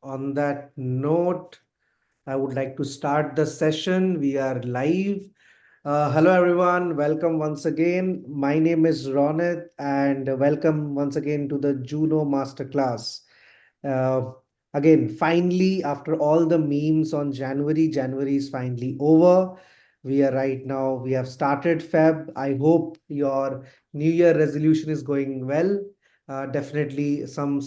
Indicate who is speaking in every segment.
Speaker 1: On that note, I would like to start the session. We are live. Hello, everyone. Welcome once again. My name is Ronit, and welcome once again to the Juno Masterclass. Uh, Again, finally, after all the memes on January, January is finally over. We are right now, we have started Feb. I hope your New Year resolution is going well. Definitely, some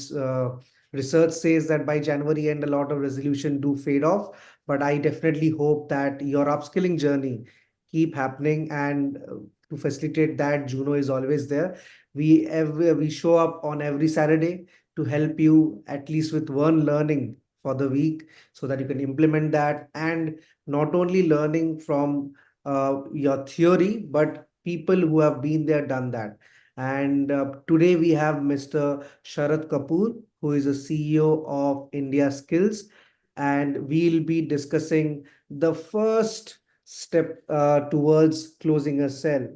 Speaker 1: research says that by January end, a lot of resolution do fade off. But I definitely hope that your upskilling journey keep happening, and to facilitate that, Juno is always there. We show up on every Saturday to help you at least with one learning for the week so that you can implement that, and not only learning from your theory but people who have been there, done that. And today we have Mr. Sharat Kapoor, who is a CEO of India Skills, and we'll be discussing the first step towards closing a sale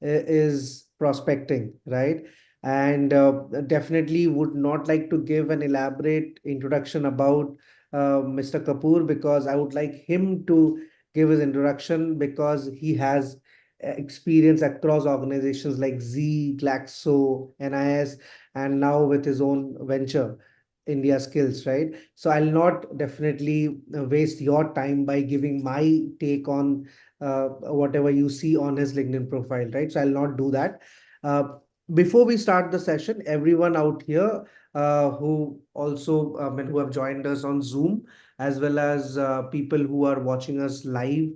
Speaker 1: is prospecting, right? And definitely would not like to give an elaborate introduction about Mr. Kapoor, because I would like him to give his introduction, because he has experience across organizations like Z, Glaxo, NIS, and now with his own venture, India Skills, right? So I'll not definitely waste your time by giving my take on whatever you see on his LinkedIn profile, right? So I'll not do that. Uh, Before we start the session, everyone out here who also and who have joined us on Zoom, as well as people who are watching us live,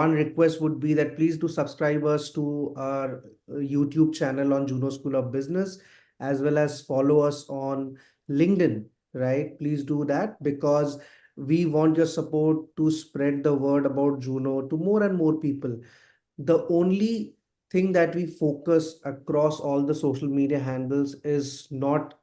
Speaker 1: one request would be that please do subscribe us to our YouTube channel on Juno School of Business, as well as follow us on LinkedIn, right? Please do that, because we want your support to spread the word about Juno to more and more people. The only thing that we focus across all the social media handles is not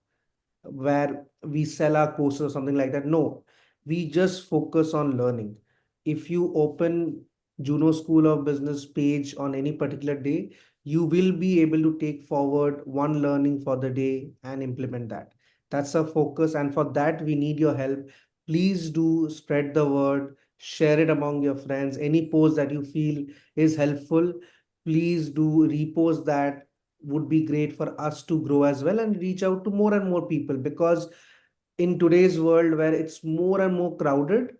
Speaker 1: where we sell our courses or something like that. No, we just focus on learning. If you open Juno School of Business page on any particular day, you will be able to take forward one learning for the day and implement that. That's our focus. And for that, we need your help. Please do spread the word, share it among your friends. Any post that you feel is helpful, please do repost that. Would be great for us to grow as well and reach out to more and more people, because in today's world where it's more and more crowded,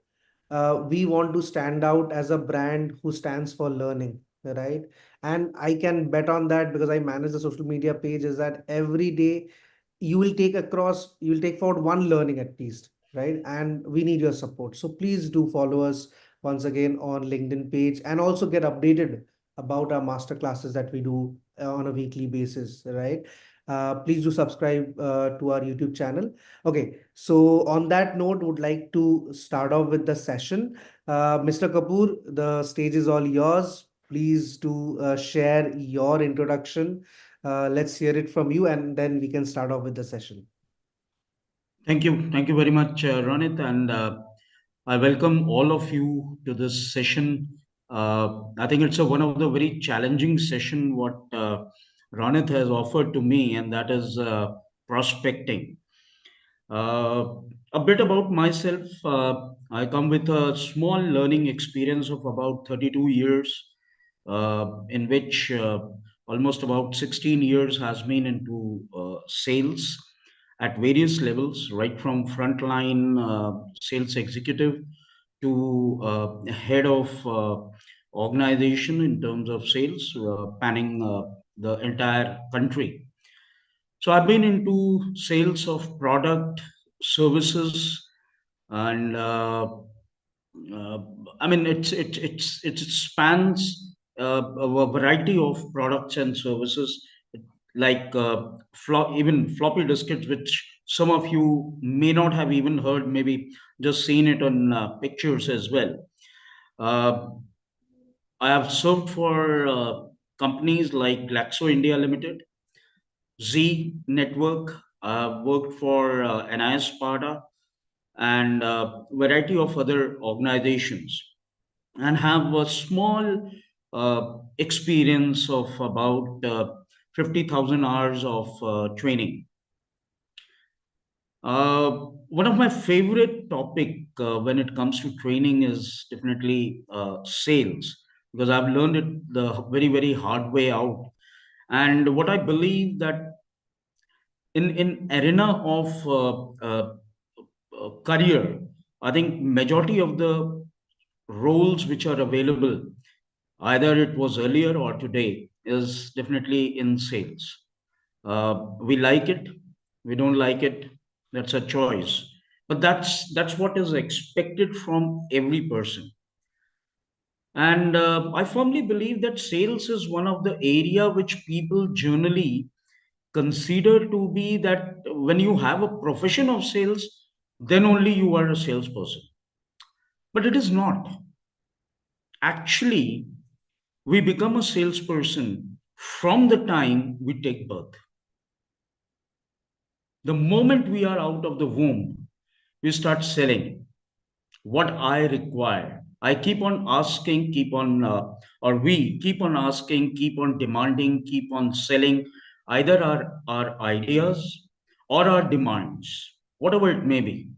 Speaker 1: we want to stand out as a brand who stands for learning, right? And I can bet on that, because I manage the social media page, is that every day you will take forward one learning at least, right? And we need your support. So please do follow us once again on LinkedIn page, and also get updated about our master classes that we do on a weekly basis, right? Please do subscribe to our YouTube channel. Okay, so on that note, would like to start off with the session. Mr. Kapoor, the stage is all yours. Please do share your introduction. Let's hear it from you, and then we can start off with the session.
Speaker 2: Thank you. Thank you very much, Ronit. And I welcome all of you to this session. I think it's one of the very challenging session what Ronit has offered to me, and that is prospecting. Uh, a bit about myself. I come with a small learning experience of about 32 years, in which almost about 16 years has been into sales at various levels, right from frontline sales executive to head of organization in terms of sales, panning the entire country. So I've been into sales of product, services, and uh, I mean it spans a variety of products and services, like even floppy diskettes, which some of you may not have even heard, maybe just seen it on pictures as well. Uh, I have served for companies like Glaxo India Limited, Z Network. I've worked for NIS Sparta and a variety of other organizations, and have a small experience of about 50,000 hours of training. Uh, One of my favorite topic when it comes to training is definitely sales, because I've learned it the very very hard way out. And what I believe that in arena of career, I think majority of the roles which are available, either it was earlier or today, is definitely in sales. We like it, we don't like it, that's a choice, but that's what is expected from every person. And I firmly believe that sales is one of the area which people generally consider to be that when you have a profession of sales, then only you are a salesperson. But it is not. Actually, we become a salesperson from the time we take birth. The moment we are out of the womb, we start selling what I require. I keep on asking, or we keep on asking, keep on demanding, keep on selling either our ideas or our demands, whatever it may be.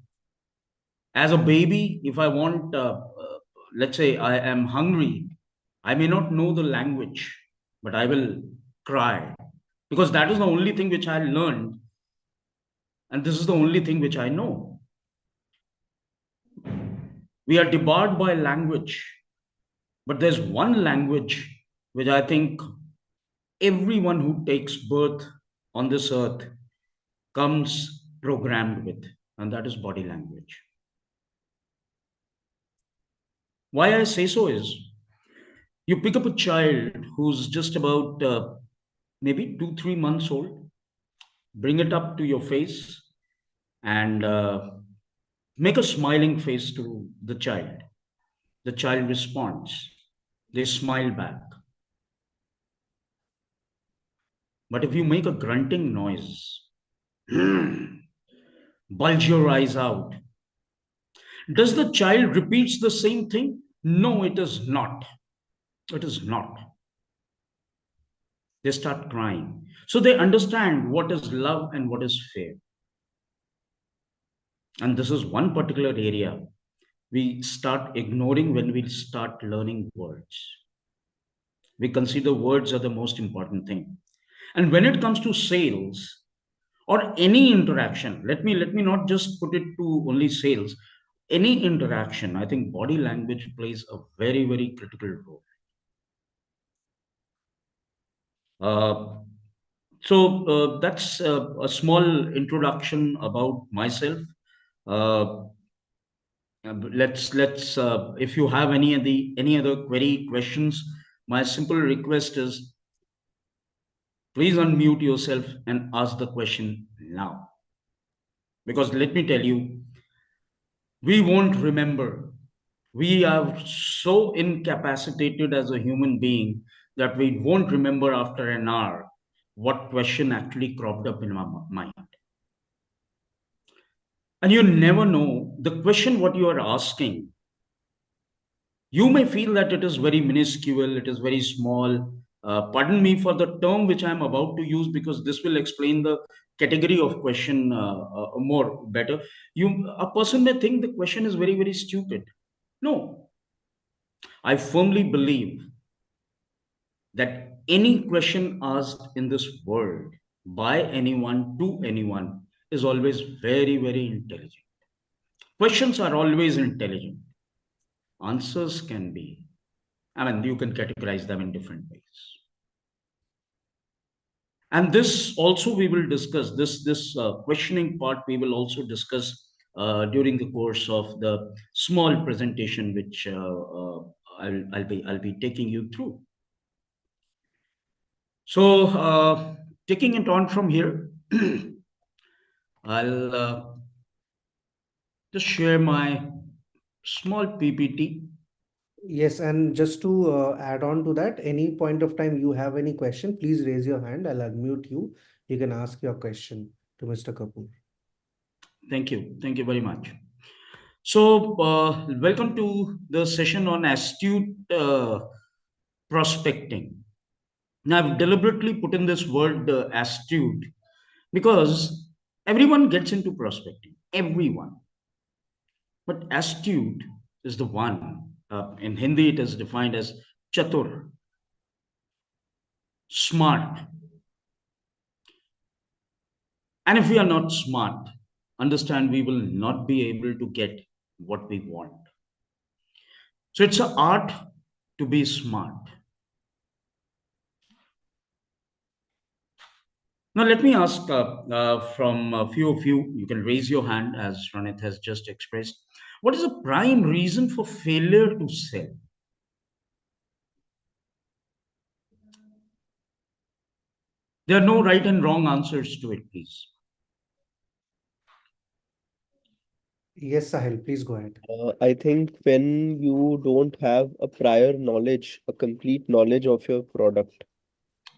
Speaker 2: As a baby, if I want, let's say I am hungry, I may not know the language, but I will cry, because that is the only thing which I learned, and this is the only thing which I know. We are debarred by language, but there's one language which I think everyone who takes birth on this earth comes programmed with, and that is body language. Why I say so is, you pick up a child who's just about maybe 2 3 months old, bring it up to your face, and make a smiling face to the child. The child responds, they smile back. But if you make a grunting noise, bulge your eyes out, does the child repeats the same thing? No, it is not. It is not. They start crying. So they understand what is love and what is fear. And this is one particular area we start ignoring when we start learning words. We consider words are the most important thing. And when it comes to sales or any interaction, let me not just put it to only sales. Any interaction, I think body language plays a very very critical role. Uh, that's a small introduction about myself. Uh, if you have any other query questions, my simple request is, please unmute yourself and ask the question now. Because let me tell you, we won't remember. We are so incapacitated as a human being that we won't remember after an hour what question actually cropped up in our mind. And you never know the question what you are asking. You may feel that it is very minuscule, it is very small. Pardon me for the term which I am about to use, because this will explain the category of question more better. A person may think the question is very, very stupid. No, I firmly believe that any question asked in this world by anyone to anyone is always very, very intelligent. Questions are always intelligent. Answers can be, I mean, you can categorize them in different ways. And this also we will discuss this questioning part. We will also discuss during the course of the small presentation, which I'll be taking you through. So, taking it on from here, I'll just share my small PPT.
Speaker 1: Yes, and just to add on to that, any point of time you have any question, please raise your hand. I'll unmute you. You can ask your question to Mr. Kapoor.
Speaker 2: Thank you very much. So, welcome to the session on astute prospecting. Now, I've deliberately put in this word astute because Everyone gets into prospecting, everyone. But astute is the one. In Hindi, it is defined as chatur, smart. And if we are not smart, understand we will not be able to get what we want. So it's an art to be smart. Now, let me ask from a few of you, you can raise your hand as Ranit has just expressed. What is the prime reason for failure to sell? There are no right and wrong answers to it, please.
Speaker 1: Yes, Sahil, please go ahead.
Speaker 3: I think when you don't have a prior knowledge, a complete knowledge of your product,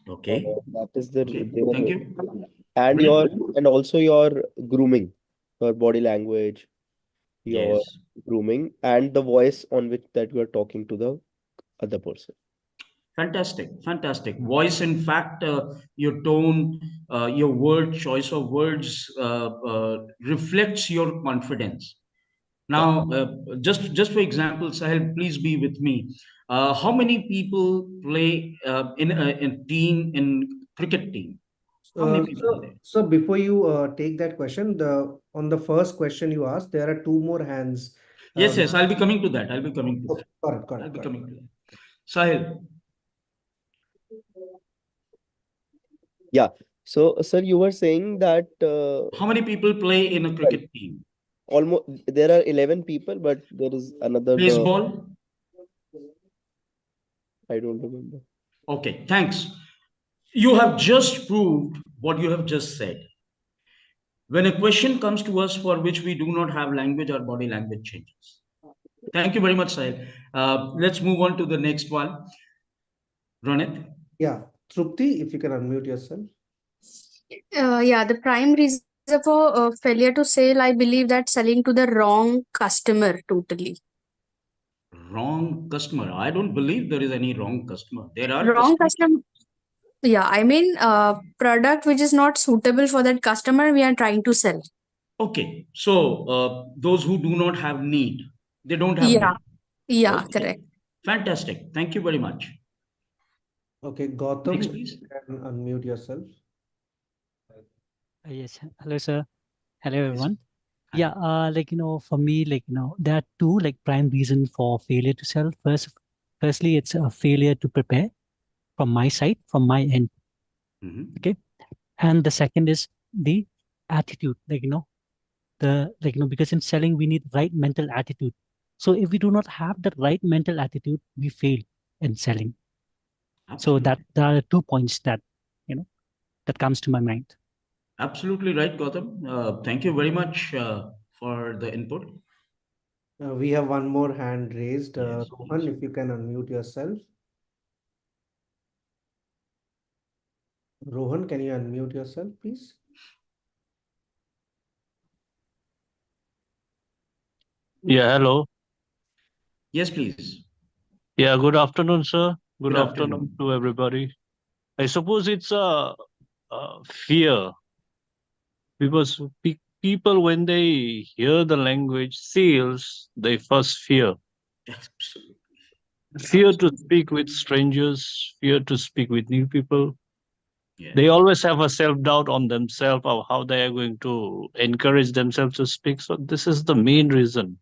Speaker 2: Okay.
Speaker 3: that is the
Speaker 2: Okay. Thank
Speaker 3: there,
Speaker 2: you.
Speaker 3: and
Speaker 2: Brilliant.
Speaker 3: and also your grooming, your body language, your
Speaker 2: Yes.
Speaker 3: grooming, and the voice on which that you are talking to the other person.
Speaker 2: Fantastic. Fantastic. Voice, in fact, your tone, your word, choice of words reflects your confidence.
Speaker 3: Correct.
Speaker 2: Now, just for example, Sahel, please be with me. How many people play in a team in cricket team? How many people are there?
Speaker 1: So before you take that question, the on the first question you asked, there are two more hands.
Speaker 2: Yes,
Speaker 1: Which,
Speaker 2: yes, I'll be coming to that. I'll be coming to
Speaker 1: okay,
Speaker 2: that.
Speaker 1: got it, got
Speaker 2: I'll
Speaker 1: it,
Speaker 2: be
Speaker 1: got it.
Speaker 2: coming to that. Sahil,
Speaker 3: Yeah. So, sir, you were saying that
Speaker 2: how many people play in a
Speaker 3: well,
Speaker 2: cricket team?
Speaker 3: almost there are 11 people, but there is another
Speaker 2: Baseball?
Speaker 3: I don't remember.
Speaker 2: Okay, thanks. You have just proved what you have just said. When a question comes to us for which we do not have language, our body language changes. Thank you very much, Sahil. Let's move on to the next one. Ronit.
Speaker 1: Yeah, Trupti, if you can unmute yourself.
Speaker 4: Yeah, the prime reason for failure to sell, I believe that selling to the wrong customer totally.
Speaker 2: Wrong customer. I don't believe there is any wrong customer. There are
Speaker 4: Wrong
Speaker 2: customers.
Speaker 4: customer. Yeah, I mean, product which is not suitable for that customer, we are trying to sell.
Speaker 2: Okay, so those who do not have need, they don't have
Speaker 4: Yeah,
Speaker 2: need.
Speaker 4: yeah,
Speaker 2: Okay,
Speaker 4: correct.
Speaker 2: fantastic. Thank you very much.
Speaker 1: Okay,
Speaker 2: Next,
Speaker 1: Gautam,
Speaker 2: please.
Speaker 1: you can unmute yourself.
Speaker 5: Yes. Hello, sir. Hello,
Speaker 2: Yes.
Speaker 5: everyone.
Speaker 2: Hi.
Speaker 5: Yeah, for me, there are two prime reasons for failure to sell. Firstly, it's a failure to prepare from my side, from my end.
Speaker 2: Mhm.
Speaker 5: Okay. And the second is the attitude, because in selling, we need right mental attitude. So if we do not have the right mental attitude, we fail in selling. So that
Speaker 2: Absolutely.
Speaker 5: there are 2 points you know, that comes to my mind.
Speaker 2: Absolutely right, Gautam. Thank you very much for the input.
Speaker 1: We have one more hand raised.
Speaker 2: Yes,
Speaker 1: Rohan,
Speaker 2: please.
Speaker 1: if you can unmute yourself. Rohan, can you unmute yourself, please?
Speaker 6: Yeah, hello.
Speaker 2: Yes, please.
Speaker 6: Yeah, good afternoon, sir. Good
Speaker 2: Good
Speaker 6: afternoon
Speaker 2: afternoon.
Speaker 6: to everybody. I suppose it's a fear because people, when they hear the language sales, they first fear.
Speaker 2: Absolutely.
Speaker 6: Fear to
Speaker 2: Absolutely.
Speaker 6: speak with strangers, fear to speak with new people. They
Speaker 2: Yes,
Speaker 6: always have a self-doubt on themselves of how they are going to encourage themselves to speak. So this is the main reason.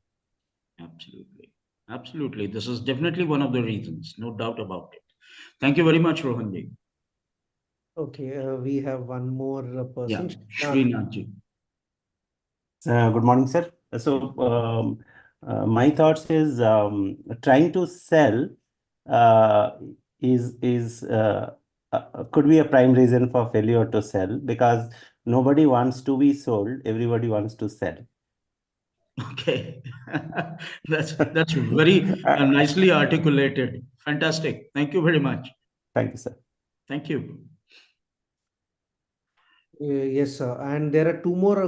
Speaker 2: absolutely. Absolutely. This is definitely one of the reasons, no doubt about it. Thank you very much, Rohanji.
Speaker 1: Okay, we have one more
Speaker 2: Yeah,
Speaker 1: person.
Speaker 2: Srinathji.
Speaker 7: Good morning, sir.
Speaker 2: Yeah.
Speaker 7: My thoughts is trying to sell uh, is could be a prime reason for failure to sell because nobody wants to be sold. Everybody wants to sell.
Speaker 2: Okay. That's very nicely articulated. Fantastic. Thank you very much.
Speaker 7: Thank you, sir.
Speaker 2: Thank you.
Speaker 1: Yes, sir. And there are two more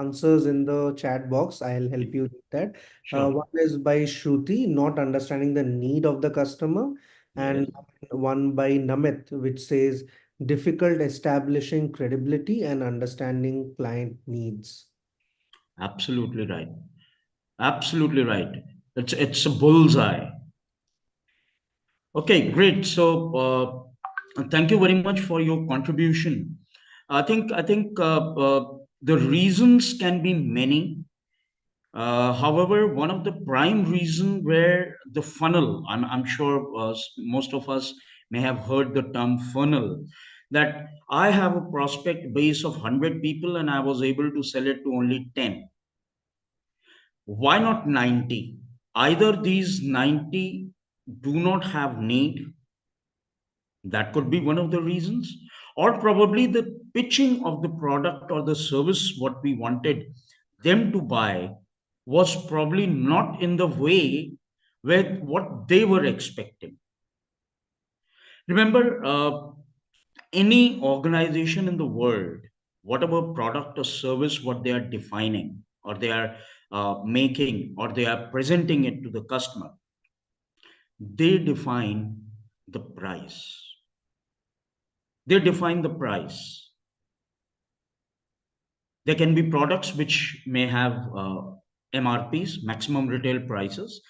Speaker 1: answers in the chat box. I'll help you with that.
Speaker 2: Sure.
Speaker 1: One is by Shruti, not understanding the need of the customer,
Speaker 2: Yes.
Speaker 1: and one by Namit, which says difficult establishing credibility and understanding client needs.
Speaker 2: Absolutely right. Absolutely right. It's a bullseye. Okay, great. So thank you very much for your contribution. I think the reasons can be many. However, one of the prime reason where the funnel, I'm sure most of us may have heard the term funnel, that I have a prospect base of 100 people and I was able to sell it to only 10. Why not 90? Either these 90 do not have need, that could be one of the reasons, or probably the pitching of the product or the service what we wanted them to buy was probably not in the way with what they were expecting. Remember, any organization in the world, whatever product or service what they are defining or they are making or they are presenting it to the customer, they define the price. They define the price. There can be products which may have MRPs, maximum retail prices.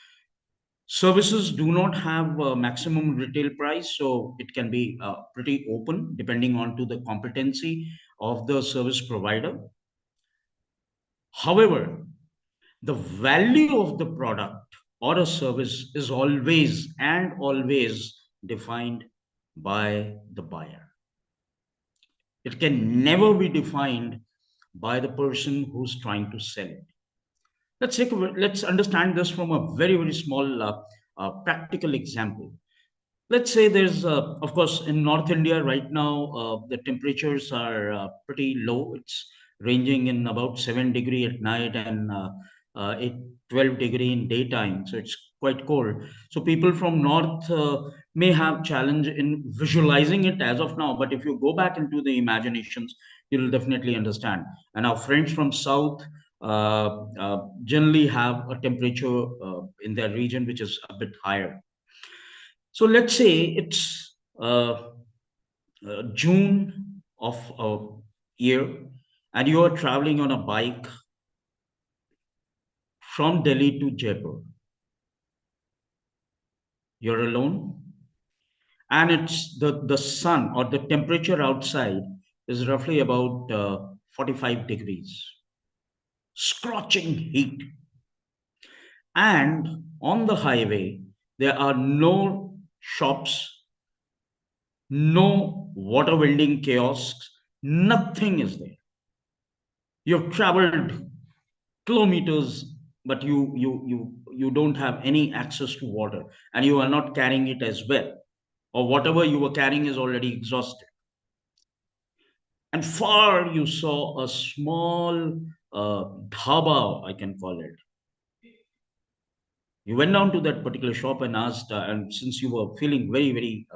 Speaker 2: Services do not have a maximum retail price, so it can be pretty open depending on to the competency of the service provider. However, the value of the product or a service is always and always defined by the buyer. It can never be defined by the person who's trying to sell it. Let's understand this from a very small practical example. Let's say there's of course in North India right now the temperatures are pretty low. It's ranging in about 7 degree at night and 8 12 degree in daytime, so it's quite cold. So people from north may have challenge in visualizing it as of now, but if you go back into the imaginations, you'll definitely understand. And our friends from south generally have a temperature in their region which is a bit higher. So let's say it's June of a year, and you are traveling on a bike from Delhi to Jaipur. You're alone, and it's the sun or the temperature outside is roughly about 45 degrees, scorching heat. And on the highway, there are no shops, no water vending kiosks, nothing is there. You've traveled kilometers, but you don't have any access to water, and you are not carrying it as well, or whatever you were carrying is already exhausted. And far you saw a small dhaba, I can call it. You went down to that particular shop and asked, and since you were feeling very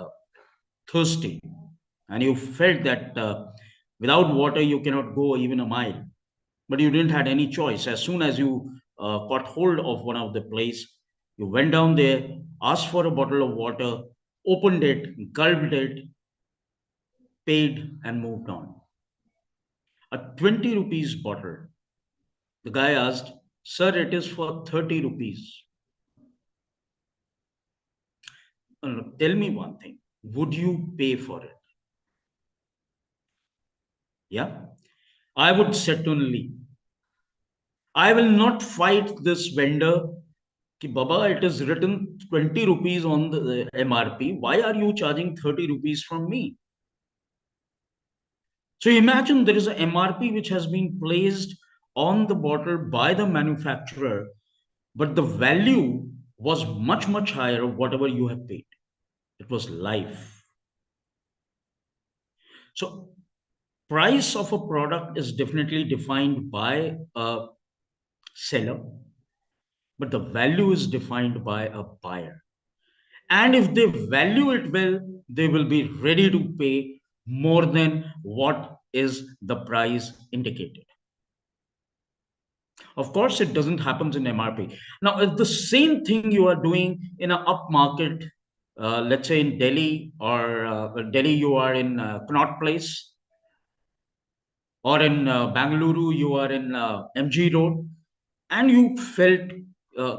Speaker 2: thirsty, and you felt that without water you cannot go even a mile, but you didn't had any choice. As soon as you caught hold of one of the place, you went down there, asked for a bottle of water, opened it, gulped it, paid, and moved on. A 20 rupees bottle. The guy asked, "Sir, it is for 30 rupees. Tell me one thing. Would you pay for it?" Yeah, I would certainly. I will not fight this vendor. Ki, Baba, it is written 20 rupees on the MRP. Why are you charging 30 rupees from me? So imagine there is a MRP which has been placed on the bottle by the manufacturer, but the value was much higher of whatever you have paid. It was life. So price of a product is definitely defined by a seller, but the value is defined by a buyer. And if they value it well, they will be ready to pay more than what is the price indicated. Of course, it doesn't happen in MRP. Now, if the same thing you are doing in an upmarket let's say in Delhi, or Delhi, you are in Connaught Place, or in Bangalore, you are in MG Road, and you felt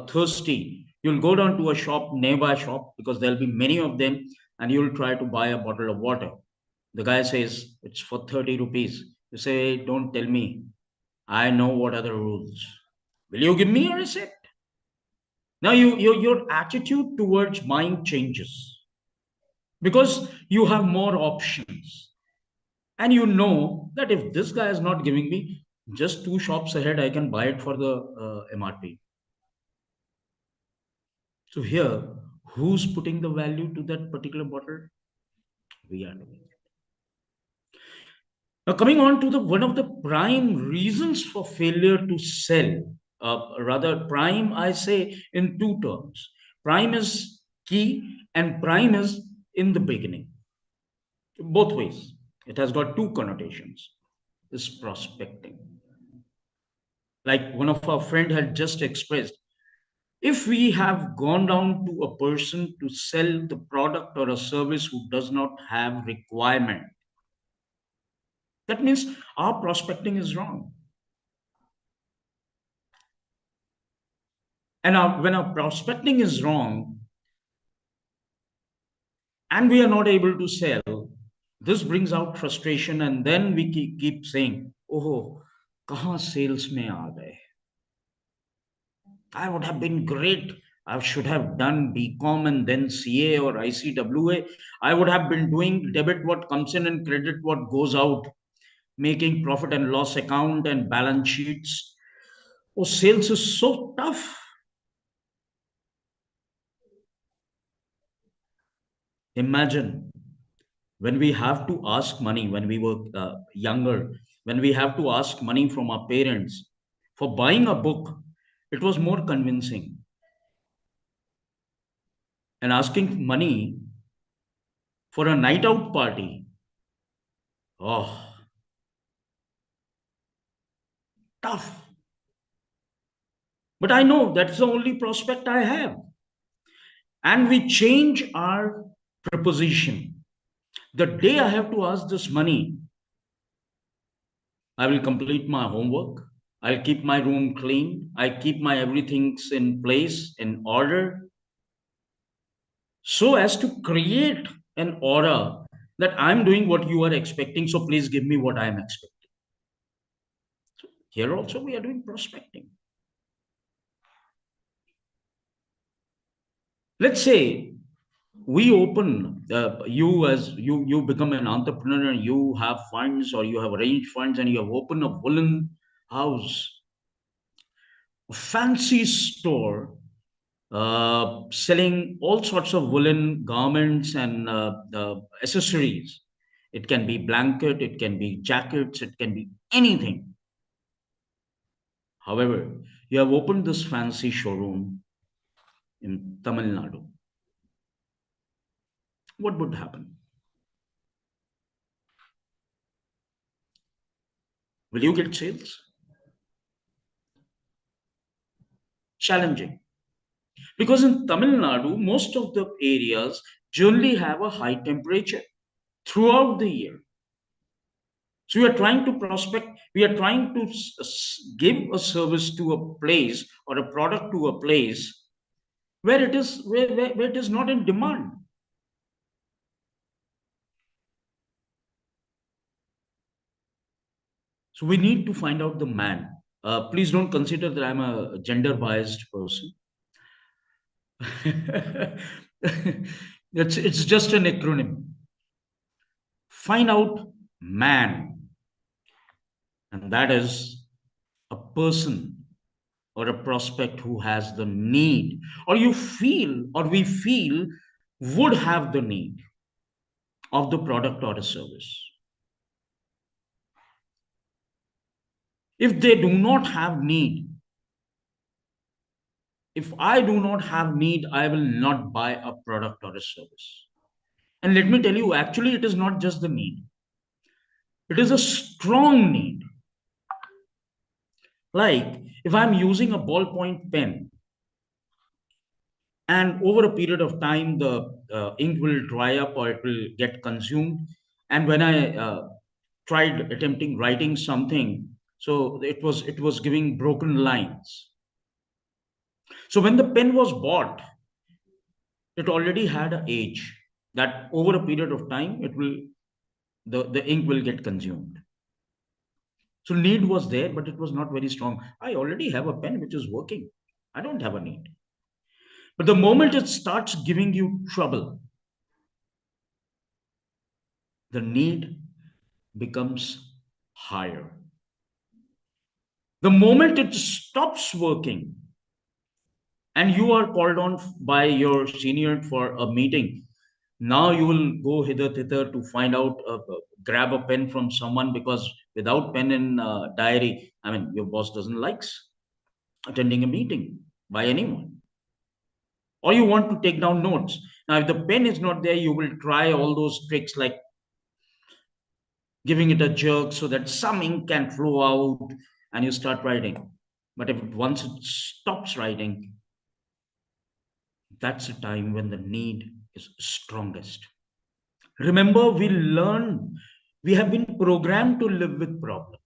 Speaker 2: thirsty, you'll go down to a shop, nearby shop, because there'll be many of them, and you'll try to buy a bottle of water. The guy says it's for 30 rupees. You say, don't tell me. I know what are the rules. Will you give me a receipt? Now your attitude towards buying changes because you have more options. And you know that if this guy is not giving me, just two shops ahead, I can buy it for the MRP. So here, who's putting the value to that particular bottle? We are doing it. Now, coming on to the one of the prime reasons for failure to sell, rather prime, I say in two terms. Prime is key, and prime is in the beginning. Both ways. It has got two connotations. Is prospecting. Like one of our friend had just expressed, if we have gone down to a person to sell the product or a service who does not have requirement, that means our prospecting is wrong. And when our prospecting is wrong and we are not able to sell, this brings out frustration, and then we keep saying, oh, kahan sales mein aa gaye? I would have been great. I should have done BCom and then CA or ICWA. I would have been doing debit what comes in and credit what goes out, making profit and loss account and balance sheets. Oh, sales is so tough. Imagine when we have to ask money when we were younger, when we have to ask money from our parents for buying a book, it was more convincing. And asking money for a night out party, oh, tough. But I know that's the only prospect I have. And we change our proposition. The day I have to ask this money, I will complete my homework. I'll keep my room clean. I keep my everything's in place, in order, so as to create an aura that I'm doing what you are expecting. So please give me what I'm expecting. So here also we are doing prospecting. Let's say we open you become an entrepreneur and you have funds, or you have arranged funds, and you have opened a woolen house, a fancy store, selling all sorts of woolen garments and accessories. It can be blanket, it can be jackets, it can be anything. However, you have opened this fancy showroom in Tamil Nadu. What would happen? Will you get sales? Challenging. Because in Tamil Nadu, most of the areas generally have a high temperature throughout the year. So we are trying to prospect, we are trying to give a service to a place or a product to a place where it is where it is not in demand. So we need to find out the man. Please don't consider that I'm a gender biased person. It's just an acronym. Find out man, and that is a person or a prospect who has the need, or you feel, or we feel would have the need of the product or a service. If they do not have need, if I do not have need, I will not buy a product or a service. And let me tell you, actually, it is not just the need, it is a strong need. Like if I'm using a ballpoint pen And over a period of time, the ink will dry up or it will get consumed. And when I tried attempting writing something, so it was giving broken lines. So when the pen was bought, it already had an age that over a period of time the ink will get consumed. So need was there, but it was not very strong. I already have a pen which is working. I don't have a need. But the moment it starts giving you trouble, the need becomes higher. The moment it stops working and you are called on by your senior for a meeting, now you will go hither thither to find out, grab a pen from someone, because without pen and diary, I mean, your boss doesn't likes attending a meeting by anyone. Or you want to take down notes. Now, if the pen is not there, you will try all those tricks like giving it a jerk so that some ink can flow out and you start writing. But if once it stops writing, that's the time when the need is strongest. Remember, we have been programmed to live with problems.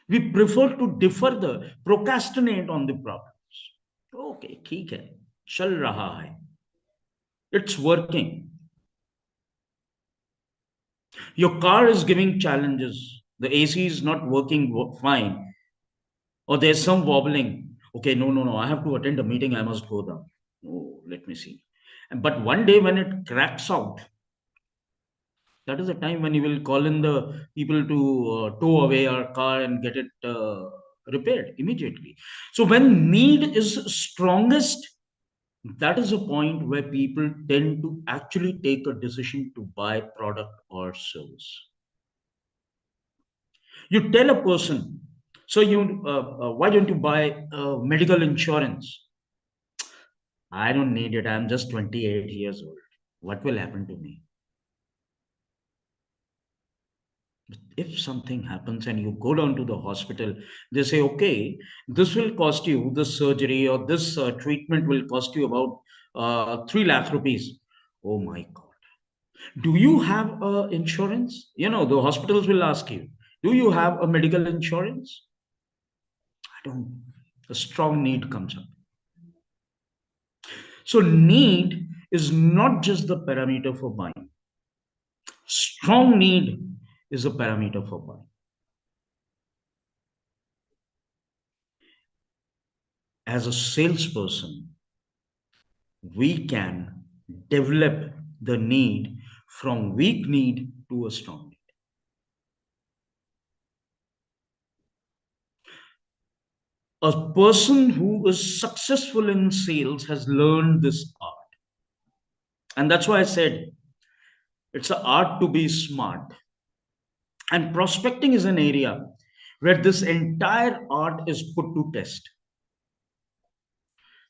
Speaker 2: We prefer to defer procrastinate on the problems. Okay, ठीक है, चल रहा है. It's working. Your car is giving challenges. The AC is not working fine, or there's some wobbling. Okay, no, I have to attend a meeting. I must go down. Oh, let me see. But one day when it cracks out, that is the time when you will call in the people to tow away our car and get it repaired immediately. So when need is strongest, that is a point where people tend to actually take a decision to buy product or service. You tell a person, so why don't you buy medical insurance? I don't need it. I'm just 28 years old. What will happen to me? If something happens and you go down to the hospital, they say, okay, this will cost you, this surgery or this treatment will cost you about 3 lakh rupees. Oh my God. Do you have insurance? The hospitals will ask you, do you have a medical insurance? I don't. A strong need comes up. So need is not just the parameter for buying. Strong need is a parameter for buying. As a salesperson, we can develop the need from weak need to a strong need. A person who is successful in sales has learned this art. And that's why I said it's an art to be smart. And prospecting is an area where this entire art is put to test.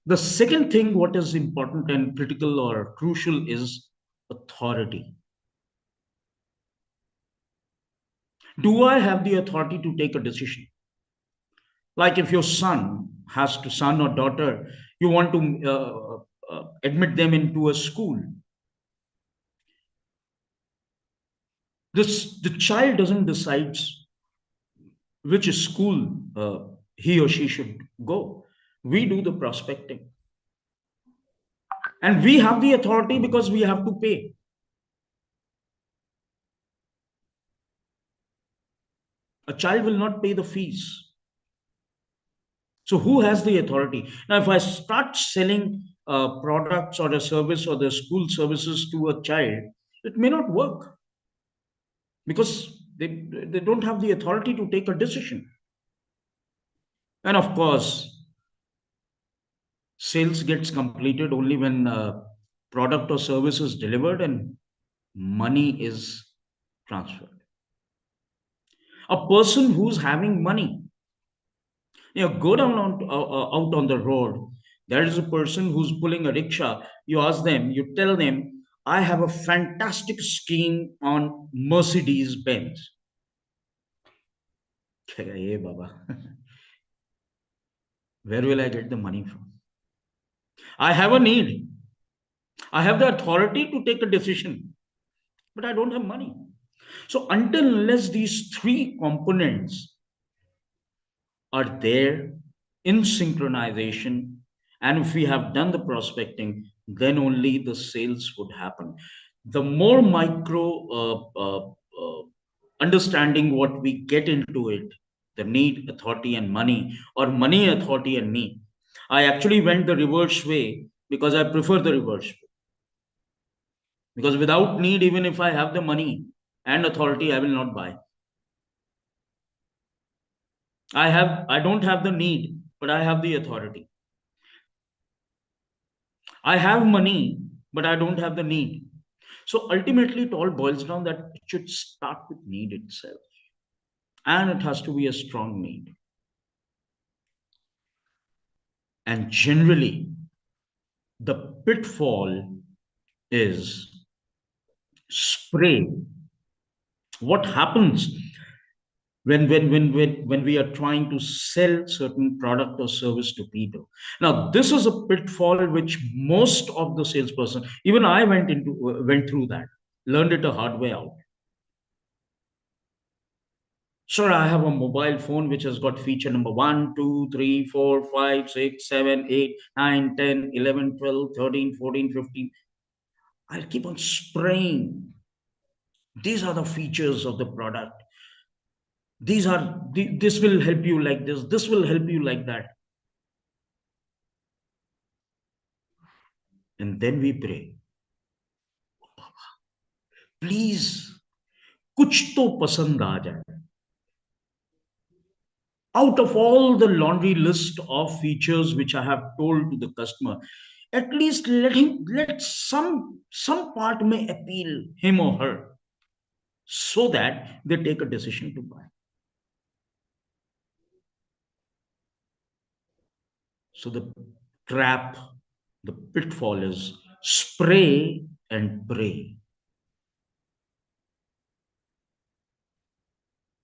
Speaker 2: The second thing, what is important and critical or crucial, is authority. Do I have the authority to take a decision? Like if your son or daughter, you want to admit them into a school. The child doesn't decide which school he or she should go. We do the prospecting. And we have the authority because we have to pay. A child will not pay the fees. So who has the authority? Now, if I start selling products or a service or the school services to a child, it may not work because they don't have the authority to take a decision. And of course, sales gets completed only when product or service is delivered and money is transferred. A person who's having money, go down out on the road. There is a person who's pulling a rickshaw. You ask them, you tell them, I have a fantastic scheme on Mercedes Benz. Hey, Baba, where will I get the money from? I have a need. I have the authority to take a decision, but I don't have money. So until unless these three components are there in synchronization, and if we have done the prospecting, then only the sales would happen. The more micro understanding what we get into it, the need, authority, and money, or money, authority, and need. I actually went the reverse way because I prefer the reverse way. Because without need, even if I have the money and authority, I will not buy. I don't have the need, but I have the authority. I have money, but I don't have the need. So ultimately, it all boils down that it should start with need itself. And it has to be a strong need. And generally, the pitfall is spray. What happens when we are trying to sell certain product or service to people? Now, this is a pitfall which most of the salesperson, even I went through that, learned it a hard way out. Sir, I have a mobile phone which has got feature number 1, 2, 3, 4, 5, 6, 7, 8, 9, 10, 11, 12, 13, 14, 15. I'll keep on spraying. These are the features of the product. This will help you like this will help you like that. And then we pray, please कुछ तो पसंद आ जाए. Out of all the laundry list of features which I have told to the customer, at least let some part may appeal him or her, so that they take a decision to buy. So the trap, the pitfall is spray and pray.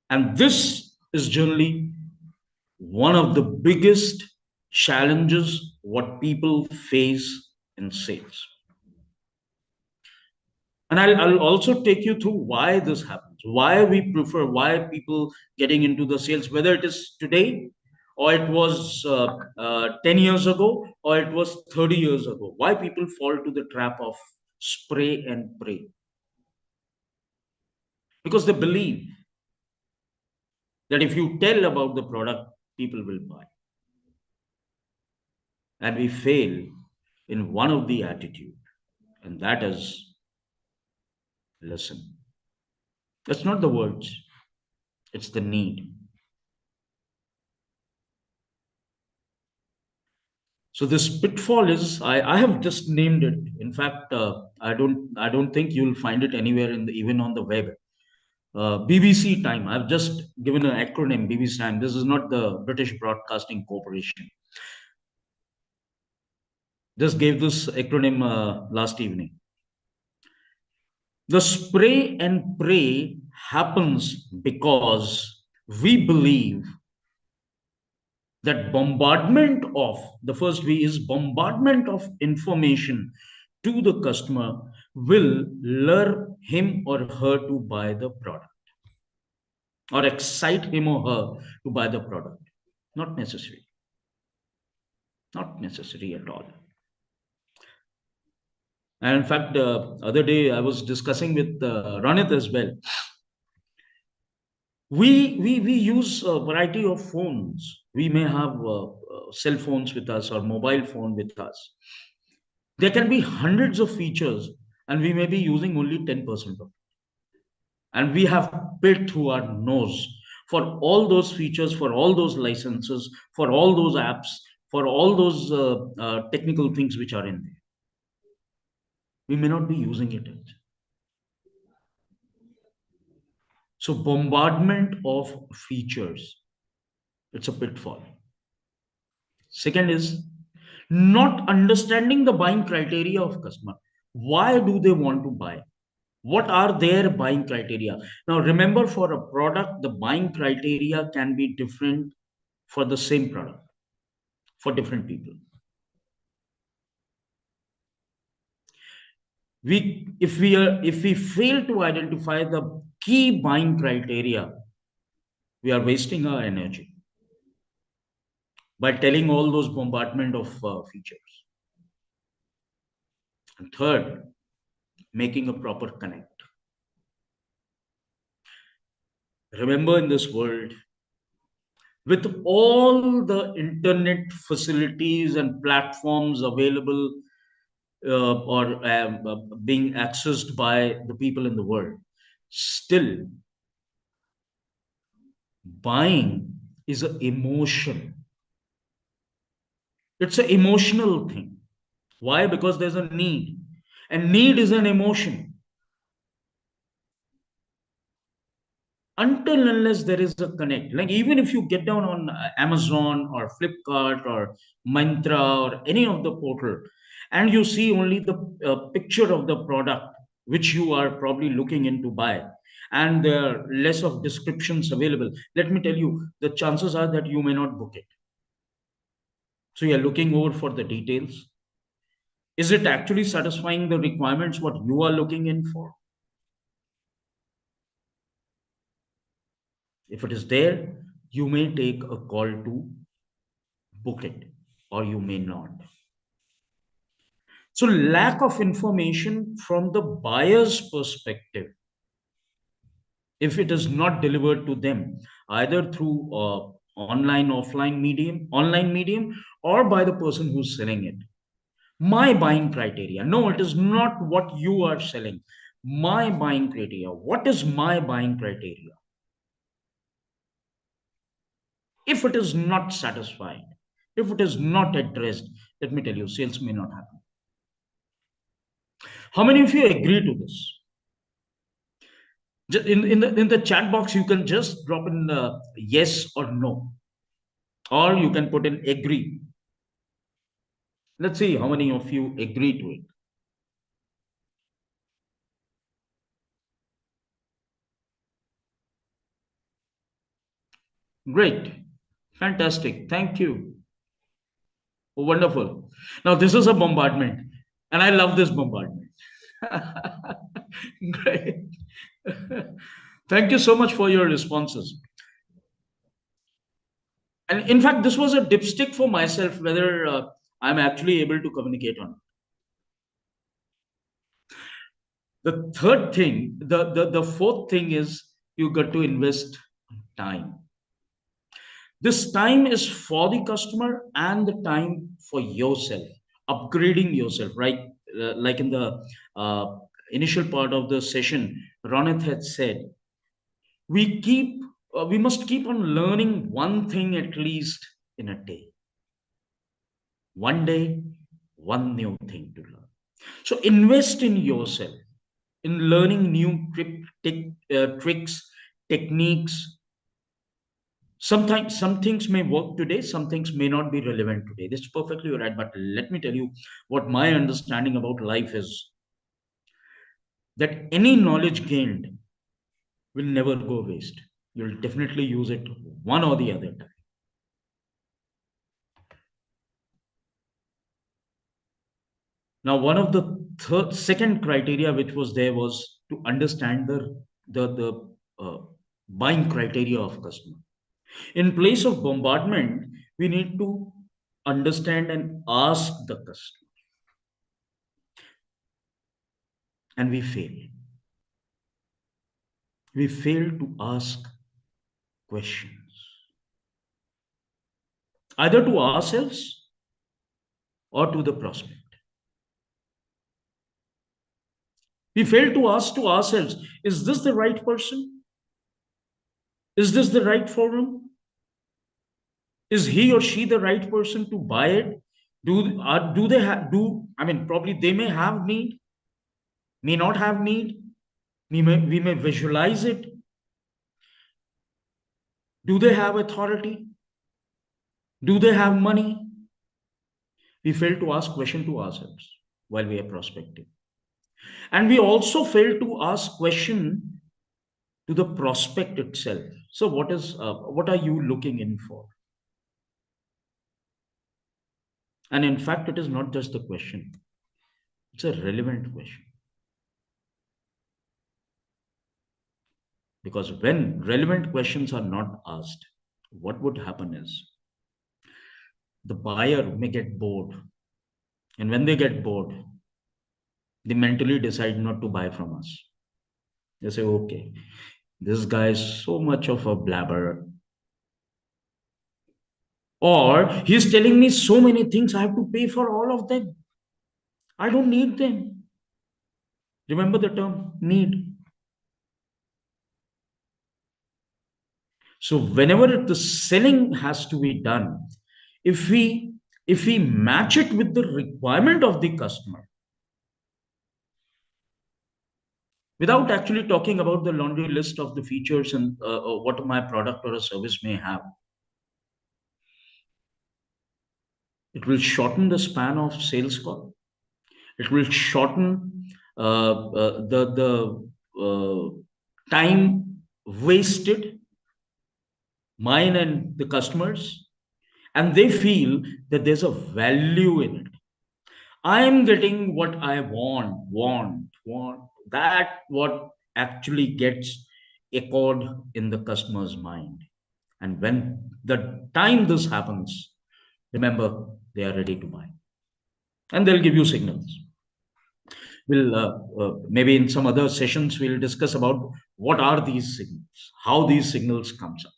Speaker 2: And this is generally one of the biggest challenges what people face in sales. And I'll also take you through why this happens, why we prefer, why people getting into the sales, whether it is today or it was 10 years ago or it was 30 years ago, why people fall to the trap of spray and pray. Because they believe that if you tell about the product, people will buy. And we fail in one of the attitude, and that is listen. It's not the words, it's the need. So this pitfall is, I have just named it. In fact, I don't think you'll find it anywhere even on the web. BBC time. I've just given an acronym, BBC time. This is not the British Broadcasting Corporation. Just gave this acronym last evening. The spray and pray happens because we believe that bombardment of, the first V is bombardment of information to the customer will lure him or her to buy the product or excite him or her to buy the product. Not necessary. Not necessary at all. And in fact, other day I was discussing with Ranit as well. We use a variety of phones. We may have cell phones with us or mobile phone with us. There can be hundreds of features, and we may be using only 10% of it. And we have paid through our nose for all those features, for all those licenses, for all those apps, for all those technical things which are in there. We may not be using it. So bombardment of features, it's a pitfall. Second is not understanding the buying criteria of customer. Why do they want to buy? What are their buying criteria? Now remember, for a product, the buying criteria can be different for the same product for different people. if we fail to identify the key buying criteria, we are wasting our energy by telling all those bombardment of features. And third, making a proper connect. Remember, in this world, with all the internet facilities and platforms available or being accessed by the people in the world, still buying is an emotion. It's an emotional thing. Why? Because there's a need, and need is an emotion. Until unless there is a connect, like even if you get down on Amazon or Flipkart or Mantra or any of the portal, and you see only the picture of the product which you are probably looking into buy, and there are less of descriptions available, let me tell you, the chances are that you may not book it. So you're looking over for the details. Is it actually satisfying the requirements what you are looking in for? If it is there, you may take a call to book it, or you may not. So, lack of information from the buyer's perspective, if it is not delivered to them, either through online medium, or by the person who's selling it. My buying criteria. No, it is not what you are selling. My buying criteria. What is my buying criteria? If it is not satisfied, if it is not addressed, let me tell you, sales may not happen. How many of you agree to this? In the chat box, you can just drop in yes or no, or you can put in agree. Let's see how many of you agree to it. Great, fantastic, thank you. Oh, wonderful. Now this is a bombardment, and I love this bombardment. Great. Thank you so much for your responses. And in fact, this was a dipstick for myself whether I'm actually able to communicate on. The third thing, the fourth thing is you got to invest time. This time is for the customer and the time for yourself, upgrading yourself, right? Like in the initial part of the session, Ronit had said, we must keep on learning one thing at least in a day. One day, one new thing to learn. So invest in yourself, in learning new tricks, techniques. Sometimes some things may work today, some things may not be relevant today. This is perfectly right. But let me tell you what my understanding about life is, that any knowledge gained will never go waste. You'll definitely use it one or the other time. Now, one of the second criteria which was there was to understand the buying criteria of customer. In place of bombardment, we need to understand and ask the customer, and we fail. We fail to ask questions, either to ourselves or to the prospect. We fail to ask to ourselves, is this the right person? Is this the right forum? Is he or she the right person to buy it? Do they have do I mean, probably they may have need, may not have need. We may visualize it. Do they have authority? Do they have money? We fail to ask question to ourselves while we are prospecting. And we also fail to ask question to the prospect itself. So what are you looking in for? And in fact, it is not just the question, it's a relevant question. Because when relevant questions are not asked, what would happen is the buyer may get bored. And when they get bored, they mentally decide not to buy from us. They say, okay, this guy is so much of a blabber. Or he's telling me so many things, I have to pay for all of them. I don't need them. Remember the term need. So whenever the selling has to be done, if we match it with the requirement of the customer, without actually talking about the laundry list of the features and what my product or a service may have, it will shorten the span of sales call. It will shorten the time wasted, mine and the customers, and they feel that there's a value in it. I am getting what I want. That what actually gets echoed in the customer's mind. And when the time this happens, remember they are ready to buy, and they'll give you signals. We'll maybe in some other sessions we'll discuss about what are these signals, how these signals comes up.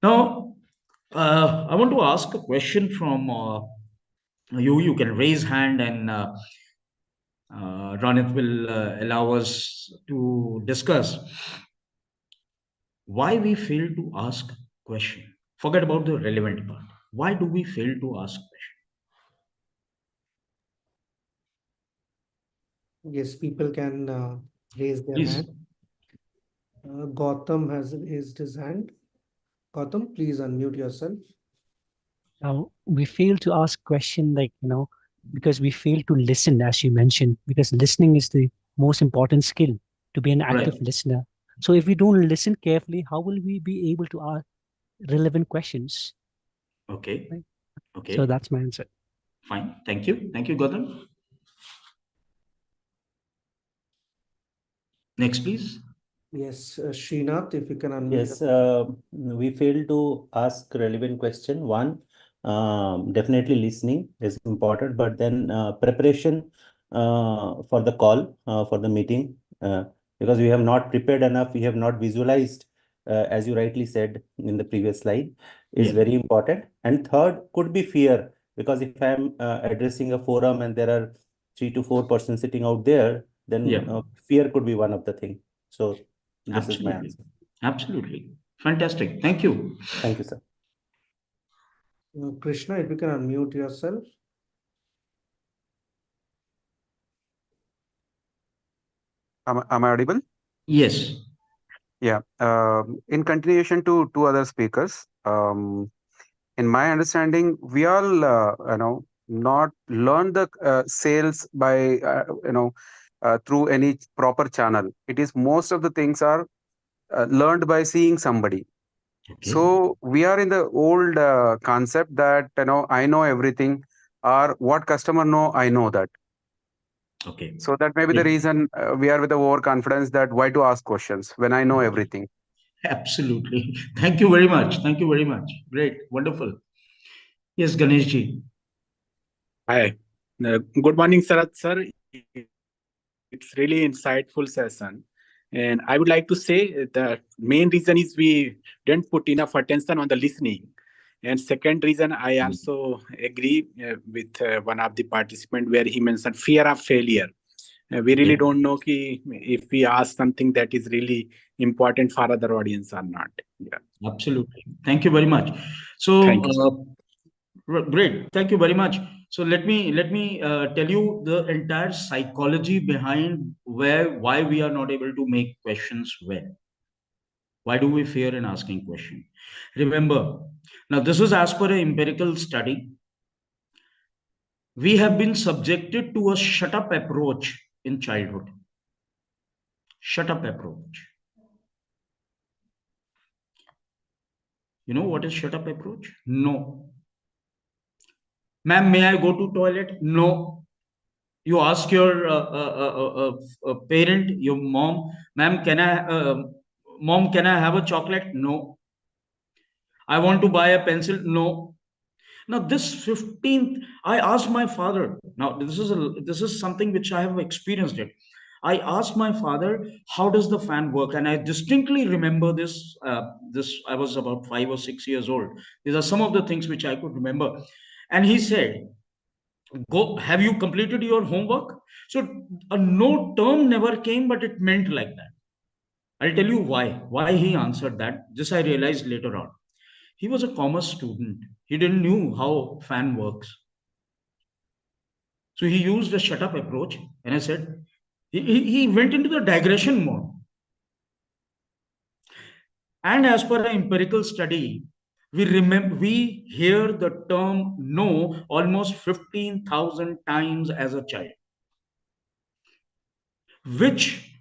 Speaker 2: Now, I want to ask a question from you. You can raise hand, and Ronit will allow us to discuss why we fail to ask question. Forget about the relevant part. Why do we fail to ask question?
Speaker 1: Yes, people can raise their
Speaker 2: Please.
Speaker 1: hand. Gautam has raised his hand. Gautam, please unmute yourself.
Speaker 5: Now, we fail to ask question because we fail to listen, as you mentioned, because listening is the most important skill to be an active
Speaker 2: Right.
Speaker 5: listener. So if we don't listen carefully, how will we be able to ask relevant questions?
Speaker 2: Okay.
Speaker 5: Right.
Speaker 2: Okay.
Speaker 5: So that's my answer.
Speaker 2: Fine. Thank you. Thank you, Gautam. Next, please.
Speaker 1: Yes, Srinath, if you can unmute
Speaker 7: Yes,
Speaker 1: yourself.
Speaker 7: we fail to ask relevant question. One, definitely listening is important, but then preparation for the call, for the meeting, because we have not prepared enough, we have not visualized, as you rightly said in the previous slide, is
Speaker 2: Yeah.
Speaker 7: very important. And third could be fear, because if I am addressing a forum and there are 3 to 4 persons sitting out there, then
Speaker 2: Yeah.
Speaker 7: fear could be one of the thing. So this is my
Speaker 2: Absolutely.
Speaker 7: answer.
Speaker 2: Absolutely. Fantastic. Thank you.
Speaker 7: Thank you, sir.
Speaker 1: Krishna, if you can unmute yourself.
Speaker 8: Am I audible?
Speaker 2: Yes.
Speaker 8: Yeah. In continuation to two other speakers, in my understanding, we all, not learn the sales by, through any proper channel. It is most of the things are learned by seeing somebody.
Speaker 2: Okay.
Speaker 8: So we are in the old concept that, I know everything, or what customer know, I know that.
Speaker 2: Okay.
Speaker 8: So that may be the
Speaker 2: Great.
Speaker 8: reason we are with the overconfidence that why to ask questions when I know everything.
Speaker 2: Absolutely. Thank you very much. Thank you very much. Great. Wonderful. Yes, Ganeshji.
Speaker 9: Hi. Good morning, Sarath sir. It's really insightful session. And I would like to say the main reason is we didn't put enough attention on the listening. And second reason, I also agree with one of the participants where he mentioned fear of failure. We really
Speaker 2: Okay.
Speaker 9: don't know if we ask something that is really important for other audience or not. Yeah.
Speaker 2: Absolutely. Thank you very much. So,
Speaker 9: Thank you.
Speaker 2: great. Thank you very much. So let me tell you the entire psychology behind why we are not able to make questions well. Why do we fear in asking question? Remember, now this is as per an empirical study. We have been subjected to a shut up approach in childhood. Shut up approach. You know what is shut up approach? No. Ma'am, may I go to toilet? No. You ask your parent, your mom, ma'am, mom, can I have a chocolate? No. I want to buy a pencil? No. Now this 15th, I asked my father. Now this is something which I have experienced it. I asked my father, how does the fan work? And I distinctly remember this. This I was about 5 or 6 years old. These are some of the things which I could remember. And he said, "Go. Have you completed your homework?" So a no term never came, but it meant like that. I'll tell you why. Why he answered that. This I realized later on. He was a commerce student. He didn't knew how fan works. So he used a shut up approach. And I said, he went into the digression mode. And as per an empirical study, we hear the term no almost 15,000 times as a child, which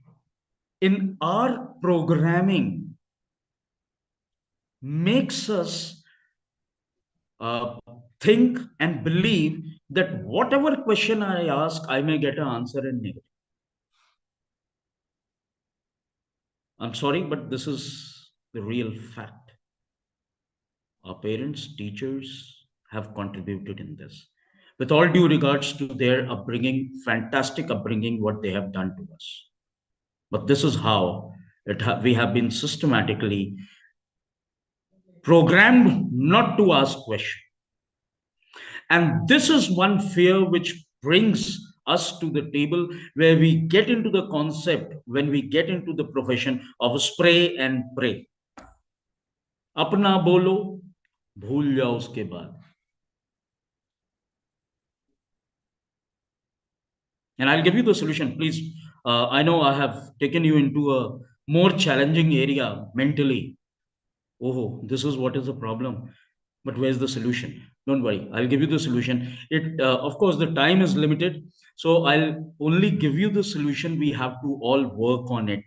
Speaker 2: in our programming makes us uh, think and believe that whatever question I ask, I may get an answer in negative. I'm sorry, but this is the real fact. Our parents, teachers have contributed in this. With all due regards to their upbringing, fantastic upbringing, what they have done to us. But this is how we have been systematically programmed not to ask questions. And this is one fear which brings us to the table where we get into the concept, when we get into the profession of spray and pray. अपना बोलो भूल जाओ उसके बाद. And I'll give you the solution, please. I know I have taken you into a more challenging area mentally. Oh, this is what is the problem, but where's the solution? Don't worry, I'll give you the solution. It of course the time is limited, so I'll only give you the solution. We have to all work on it,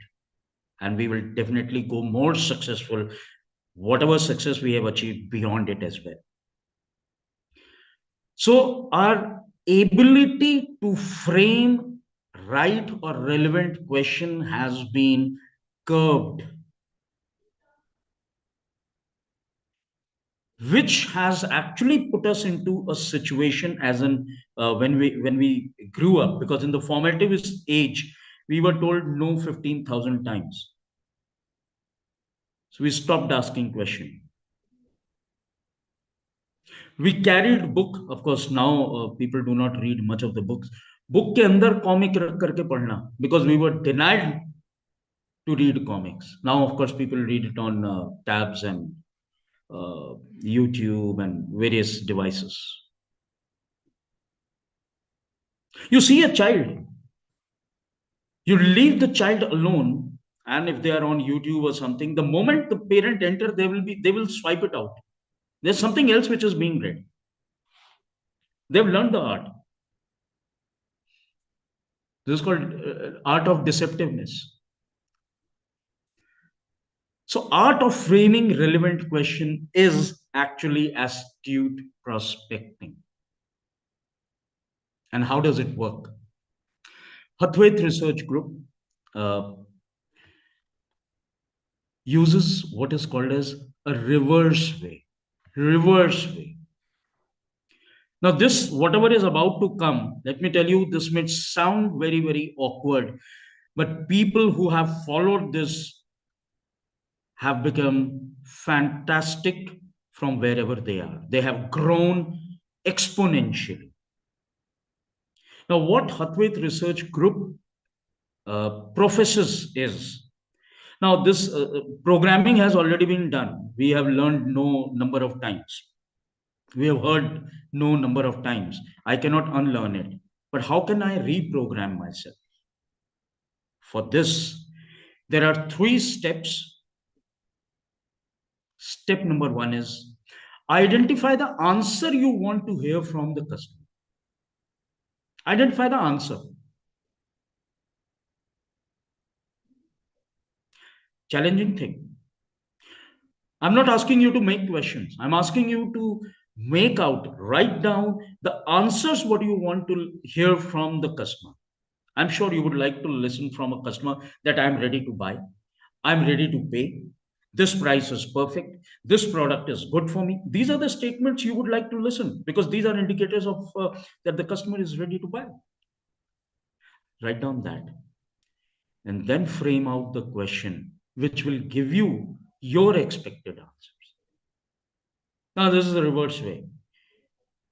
Speaker 2: and we will definitely go more successful, whatever success we have achieved beyond it as well. So our ability to frame right or relevant question has been curbed, which has actually put us into a situation as in when we grew up, because in the formative age we were told no 15,000 times, so we stopped asking question. We carried book, of course now people do not read much of the books. Book ke andar comic rakh karke padhna, because we were denied to read comics. Now of course people read it on tabs and YouTube and various devices. You see a child, you leave the child alone, and if they are on YouTube or something, the moment the parent enter, they will swipe it out. There's something else which is being read. They've learned the art. This is called art of deceptiveness. So art of framing relevant question is actually astute prospecting. And how does it work? Huthwaite Research Group uses what is called as a reverse way. Reverse way. Now this, whatever is about to come, let me tell you, this may sound very, very awkward, but people who have followed this have become fantastic from wherever they are. They have grown exponentially. Now, what Huthwaite Research Group professes is, now this programming has already been done. We have learned no number of times. We have heard no number of times. I cannot unlearn it. But how can I reprogram myself? For this, there are 3 steps. Step number 1 is identify the answer you want to hear from the customer. Identify the answer. Challenging thing. I'm not asking you to make questions. I'm asking you to write down the answers what you want to hear from the customer. I'm sure you would like to listen from a customer that I'm ready to buy, I'm ready to pay, this price is perfect, this product is good for me. These are the statements you would like to listen, because these are indicators of that the customer is ready to buy. Write down that, and then frame out the question which will give you your expected answers. Now, this is the reverse way.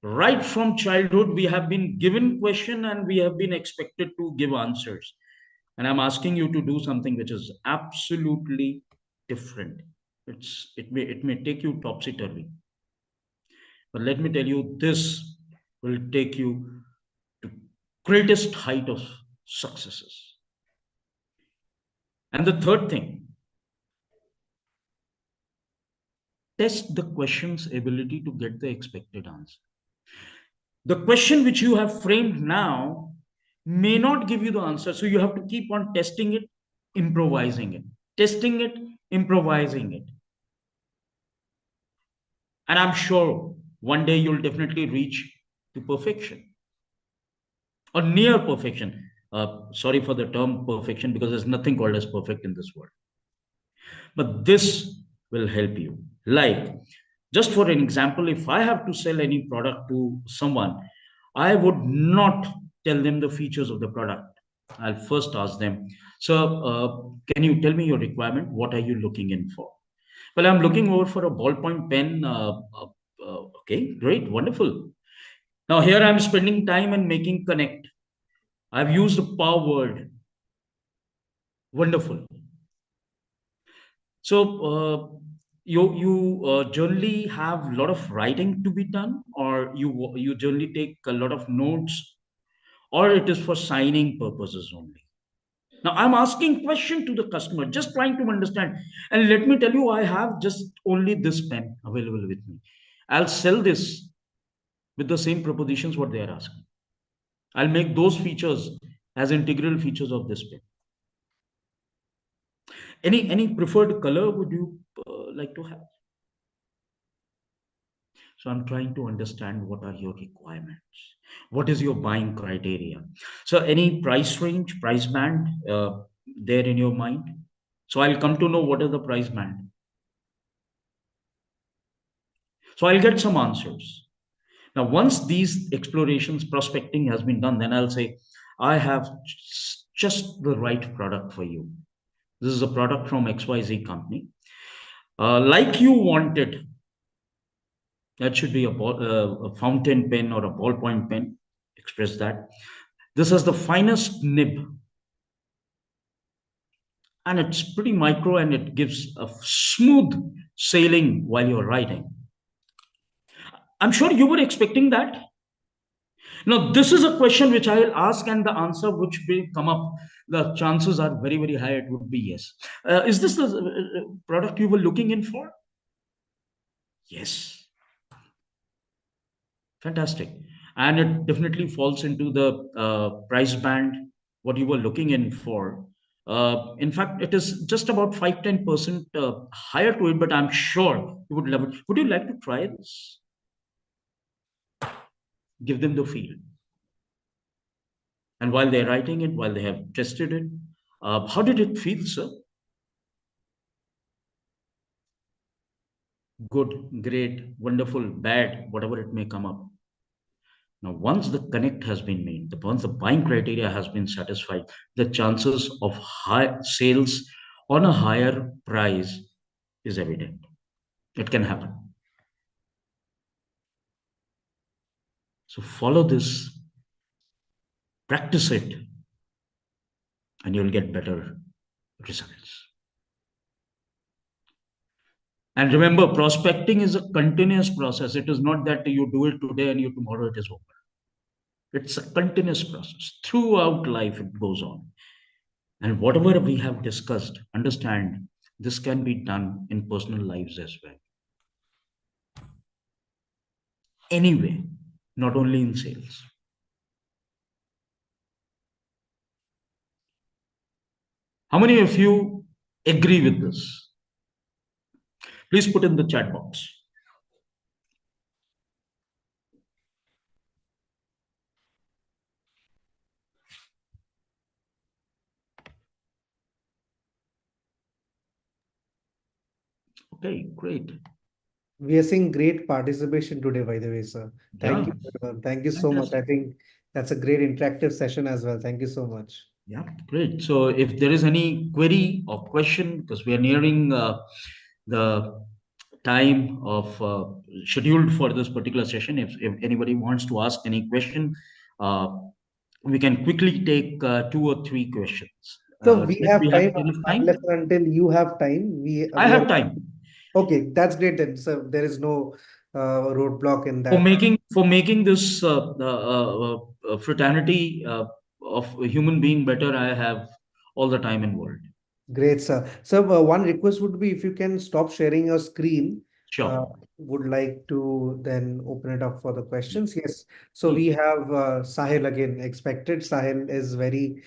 Speaker 2: Right from childhood, we have been given question and we have been expected to give answers. And I'm asking you to do something which is absolutely different. It may take you topsy-turvy. But let me tell you, this will take you to greatest height of successes. And the third thing, test the question's ability to get the expected answer. The question which you have framed now may not give you the answer. So you have to keep on testing it, improvising it, testing it, improvising it. And I'm sure one day you'll definitely reach to perfection or near perfection. Sorry for the term perfection, because there's nothing called as perfect in this world. But this will help you. Like, just for an example, if I have to sell any product to someone, I would not tell them the features of the product. I'll first ask them, so can you tell me your requirement? What are you looking in for? Well, I'm looking over for a ballpoint pen. Okay, great, wonderful. Now here I'm spending time and making connect. I've used a power word. Wonderful. So you generally have a lot of writing to be done, or you generally take a lot of notes, or it is for signing purposes only. Now I'm asking question to the customer, just trying to understand. And let me tell you, I have just only this pen available with me. I'll sell this with the same propositions what they are asking. I'll make those features as integral features of this pen. Any preferred color would you like to have? So I'm trying to understand what are your requirements. What is your buying criteria? So any price range, price band there in your mind? So I'll come to know what is the price band. So I'll get some answers. Now, once these explorations, prospecting has been done, then I'll say, I have just the right product for you. This is a product from XYZ company. Like you wanted, that should be a fountain pen or a ballpoint pen. Express that. This has the finest nib. And it's pretty micro and it gives a smooth sailing while you're riding. I'm sure you were expecting that. Now, this is a question which I will ask, and the answer which will come up, the chances are very, very high it would be yes. Is this the product you were looking in for? Yes. Fantastic. And it definitely falls into the price band, what you were looking in for. In fact, it is just about 5-10% higher to it, but I'm sure you would love it. Would you like to try this? Give them the feel. And while they're writing it, while they have tested it, how did it feel, sir? Good, great, wonderful, bad, whatever it may come up. Now, once the connect has been made, once the buying criteria has been satisfied, the chances of high sales on a higher price is evident. It can happen. So follow this, practice it, and you'll get better results. And remember, prospecting is a continuous process. It is not that you do it today and tomorrow it is over. It's a continuous process. Throughout life, it goes on. And whatever we have discussed, understand this can be done in personal lives as well. Anyway, not only in sales. How many of you agree with this? Please put in the chat box. Okay, great.
Speaker 1: We are seeing great participation today, by the way, sir. Thank
Speaker 2: Yeah,
Speaker 1: you, everyone. Thank you so much. I
Speaker 2: fantastic.
Speaker 1: think that's a great interactive session as well. Thank you so much.
Speaker 2: Yeah, great. So if there is any query or question, because we are nearing the time of scheduled for this particular session, if anybody wants to ask any question, uh, we can quickly take 2 or 3 questions.
Speaker 1: So we
Speaker 2: Let
Speaker 1: have
Speaker 2: we have
Speaker 1: time
Speaker 2: enough
Speaker 1: unless
Speaker 2: time?
Speaker 1: and until you have time. We
Speaker 2: I
Speaker 1: we are
Speaker 2: have time
Speaker 1: okay. That's great then. So there is no roadblock in
Speaker 2: for
Speaker 1: that.
Speaker 2: making this fraternity of a human being better. I have all the time in world.
Speaker 1: Great, sir. So one request would be if you can stop sharing your screen. Uh,
Speaker 2: Sure.
Speaker 1: would like to then open it up for the questions. Yes. So we
Speaker 2: Please.
Speaker 1: have Sahil again. Expected. Sahil is very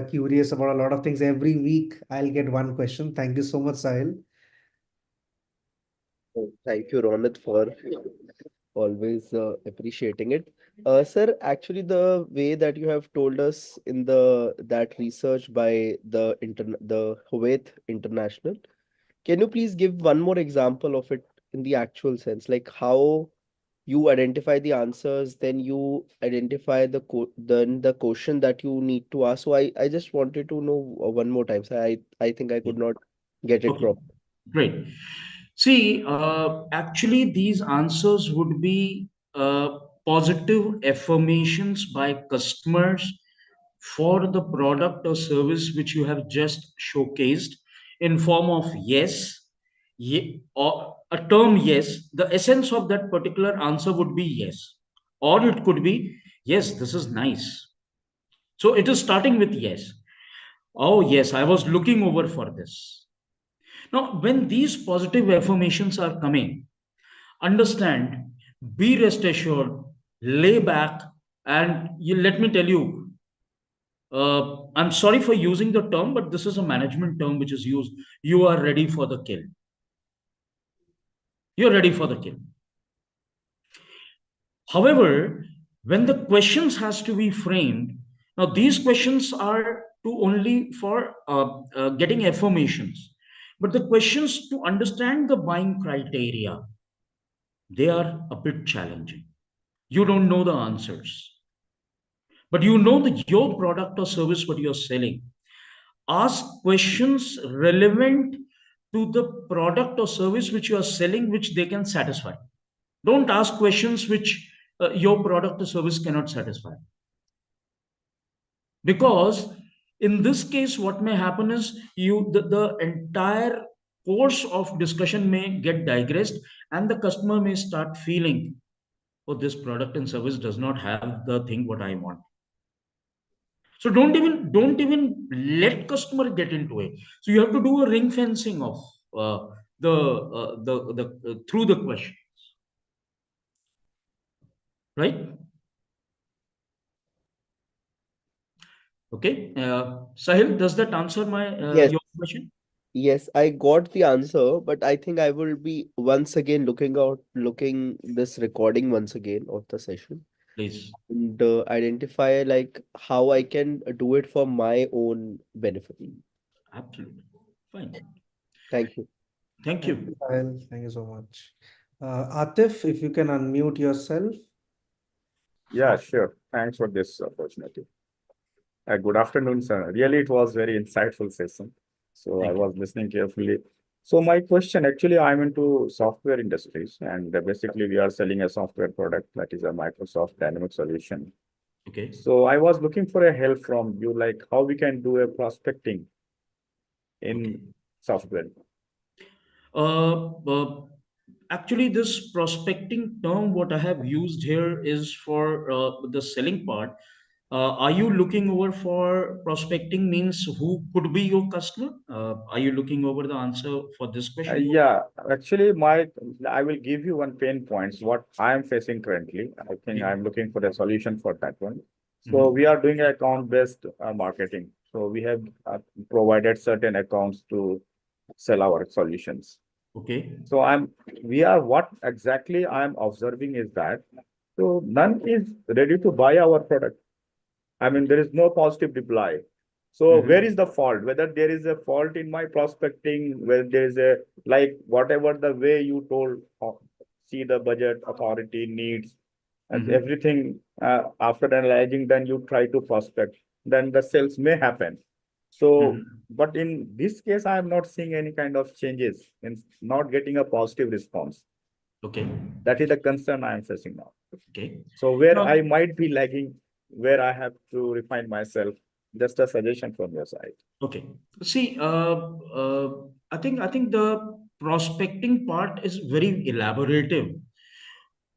Speaker 1: curious about a lot of things. Every week I'll get one question. Thank you so much, Sahil.
Speaker 3: Thank you, Ronit, for always appreciating it. Sir, actually, the way that you have told us in the that research by the Huthwaite International, can you please give one more example of it in the actual sense, like how you identify the answers, then you identify then the question that you need to ask. So I just wanted to know one more time. So I think I could not get it
Speaker 2: Okay.
Speaker 3: properly.
Speaker 2: Great. See, actually, these answers would be positive affirmations by customers for the product or service which you have just showcased in form of yes, or a term yes. The essence of that particular answer would be yes, or it could be yes, this is nice. So it is starting with yes. Oh, yes, I was looking over for this. Now, when these positive affirmations are coming, understand, be rest assured, lay back, and let me tell you, I'm sorry for using the term, but this is a management term which is used. You are ready for the kill. You're ready for the kill. However, when the questions has to be framed, now these questions are to only for getting affirmations, but the questions to understand the buying criteria, they are a bit challenging. You don't know the answers, but you know that your product or service what you're selling. Ask questions relevant to the product or service which you are selling, which they can satisfy. Don't ask questions which your product or service cannot satisfy. Because in this case, what may happen is the entire course of discussion may get digressed, and the customer may start feeling, oh, this product and service does not have the thing what I want. So don't even let customer get into it. So you have to do a ring fencing of uh, the through the question, right? Okay, Sahil, does that answer my
Speaker 3: Yes.
Speaker 2: your question?
Speaker 3: Yes, I got the answer, but I think I will be once again looking this recording once again of the session
Speaker 2: Please.
Speaker 3: and identify like how I can do it for my own benefit.
Speaker 2: Absolutely fine.
Speaker 3: Thank you.
Speaker 2: Thank
Speaker 1: Thank you,
Speaker 2: you.
Speaker 1: Sahil. Thank you so much. Atif, if you can unmute yourself.
Speaker 10: Yeah, sure. Thanks for this opportunity. Good afternoon, sir. Really, it was very insightful session. So I
Speaker 2: Thank you.
Speaker 10: was listening carefully. So my question, actually, I'm into software industries, and basically we are selling a software product that is a Microsoft Dynamic solution.
Speaker 2: Okay.
Speaker 10: So I was looking for a help from you, like how we can do a prospecting
Speaker 2: Okay.
Speaker 10: in software.
Speaker 2: Uh, uh, Actually, this prospecting term, what I have used here is for the selling part. Are you looking over for prospecting means who could be your customer? Are you looking over the answer for this question?
Speaker 10: Yeah, actually, I will give you one pain points what I am facing currently. I think
Speaker 2: Okay.
Speaker 10: I'm looking for a solution for that one. So
Speaker 2: Mhm.
Speaker 10: we are doing account-based marketing. So we have provided certain accounts to sell our solutions.
Speaker 2: Okay.
Speaker 10: So what exactly I'm observing is that none is ready to buy our product. I mean, there is no positive reply. So where is the fault? Whether there is a fault in my prospecting, whether there is a, like, whatever the way you told, see the budget, authority, needs, and everything, after analyzing, then you try to prospect, then the sales may happen. So, but in this case, I am not seeing any kind of changes in not getting a positive response.
Speaker 2: Okay.
Speaker 10: That is the concern I am facing now.
Speaker 2: Okay.
Speaker 10: So where
Speaker 2: Now,
Speaker 10: I might be lagging, where I have to refine myself, just a suggestion from your side.
Speaker 2: okay. See, I think the prospecting part is very elaborative.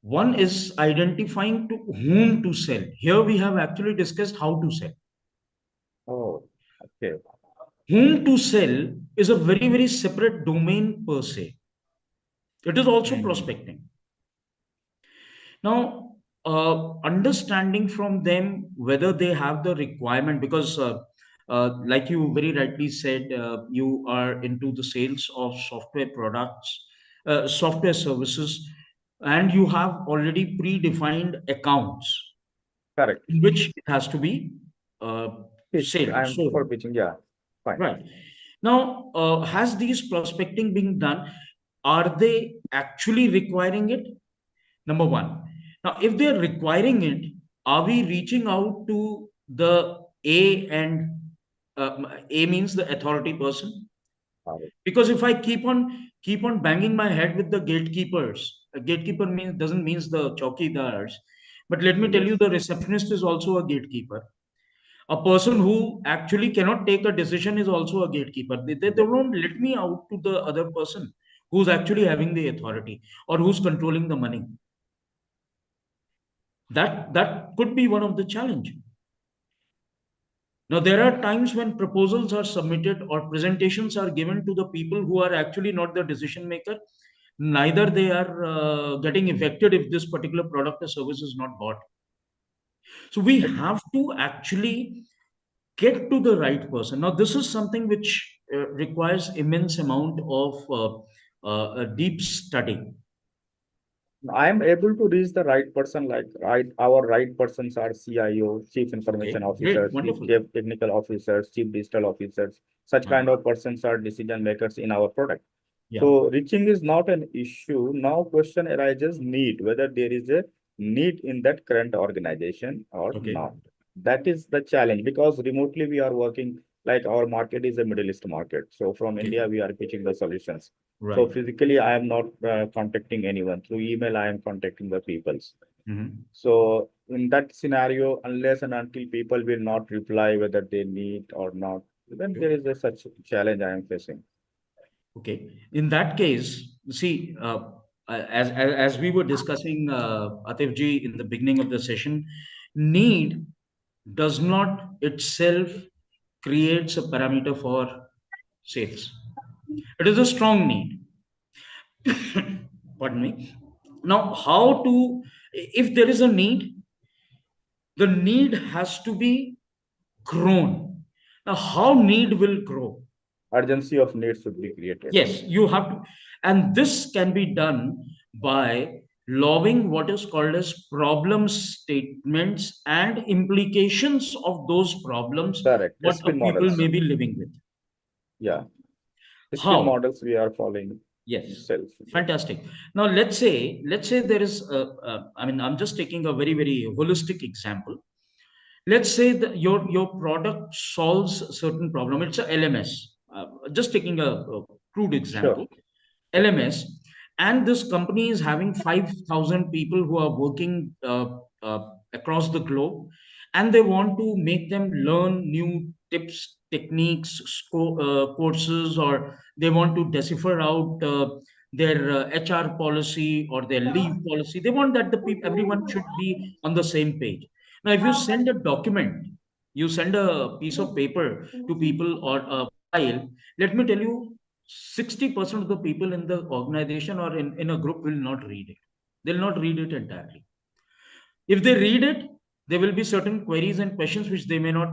Speaker 2: One is identifying to whom to sell. Here we have actually discussed how to sell.
Speaker 10: Oh, okay.
Speaker 2: Whom to sell is a very, very separate domain per se. It is also prospecting. Now, understanding from them whether they have the requirement, because like you very rightly said, you are into the sales of software products, software services, and you have already predefined accounts
Speaker 10: Correct.
Speaker 2: in which it has to be uh,
Speaker 10: I'm for
Speaker 2: sold.
Speaker 10: pitching. Yeah, fine.
Speaker 2: Right. Now, has these prospecting being done? Are they actually requiring it? Number one. Now, if they're requiring it, are we reaching out to the A, and A means the authority person? Because if I keep on banging my head with the gatekeepers, a gatekeeper means doesn't means the chowkidars, but let me tell you,
Speaker 10: Yes.
Speaker 2: the receptionist is also a gatekeeper. A person who actually cannot take a decision is also a gatekeeper. They don't let me out to the other person who's actually having the authority or who's controlling the money. That could be one of the challenge. Now there are times when proposals are submitted or presentations are given to the people who are actually not the decision maker. Neither they are getting affected if this particular product or service is not bought. So we have to actually get to the right person. Now this is something which requires immense amount of a deep study.
Speaker 10: I am able to reach the right person, like our right persons are CIO, Chief Information
Speaker 2: Okay, great,
Speaker 10: Officers,
Speaker 2: wonderful.
Speaker 10: Chief Technical Officers, Chief Digital Officers. Such kind of persons are decision makers in our product.
Speaker 2: Yeah.
Speaker 10: So reaching is not an issue. Now question arises need, whether there is a need in that current organization or
Speaker 2: Okay.
Speaker 10: not. That is the challenge, because remotely we are working, like our market is a Middle East market. So from
Speaker 2: Okay.
Speaker 10: India, we are pitching the solutions. So
Speaker 2: Right.
Speaker 10: physically, I am not contacting anyone. Through email, I am contacting the peoples.
Speaker 2: Mhm.
Speaker 10: So in that scenario, unless and until people will not reply whether they need or not, then there is a such challenge I am facing.
Speaker 2: Okay. In that case, see, as we were discussing, Atif ji, in the beginning of the session, need does not itself creates a parameter for sales. It is a strong need. Pardon me. Now, how to, if there is a need, the need has to be grown. Now, how need will grow?
Speaker 10: Urgency of need should be created.
Speaker 2: Yes, you have to, and this can be done by loving what is called as problem statements and implications of those problems,
Speaker 10: Correct.
Speaker 2: what a
Speaker 10: Spin
Speaker 2: people
Speaker 10: models.
Speaker 2: may be living with.
Speaker 10: Yeah. Spin
Speaker 2: How?
Speaker 10: models we are following
Speaker 2: Yes,
Speaker 10: itself.
Speaker 2: fantastic. Now let's say there is I mean, I'm just taking a very, very holistic example. Let's say that your product solves a certain problem. It's a LMS. Just taking a crude
Speaker 10: Sure.
Speaker 2: example. LMS, and this company is having 5,000 people who are working across the globe, and they want to make them learn new tips, techniques, courses, or they want to decipher out their HR policy or their leave policy. They want that the people, everyone should be on the same page. Now, if you send a document, you send a piece of paper to people or a file, let me tell you, 60% of the people in the organization or in a group will not read it. They'll not read it entirely. If they read it, there will be certain queries and questions which they may not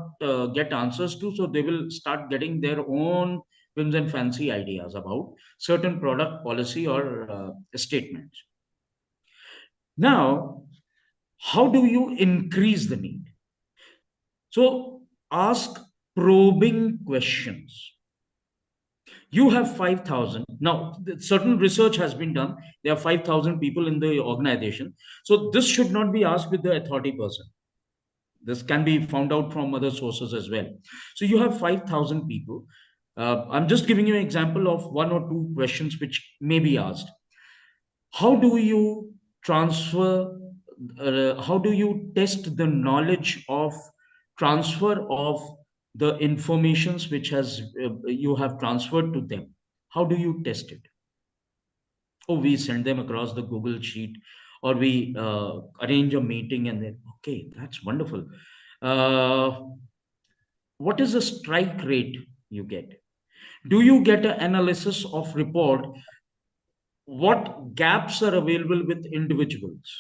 Speaker 2: get answers to. So they will start getting their own whims and fancy ideas about certain product policy or statements. Now, how do you increase the need? So ask probing questions. You have 5,000. Now, certain research has been done. There are 5,000 people in the organization. So this should not be asked with the authority person. This can be found out from other sources as well. So you have 5,000 people. I'm just giving you an example of one or two questions which may be asked. How do you transfer, how do you test the knowledge of transfer of the informations which has you have transferred to them? How do you test it? Oh, we send them across the Google sheet, or we arrange a meeting, and then, okay, that's wonderful. Uh, what is the strike rate you get? Do you get an analysis of report? What gaps are available with individuals?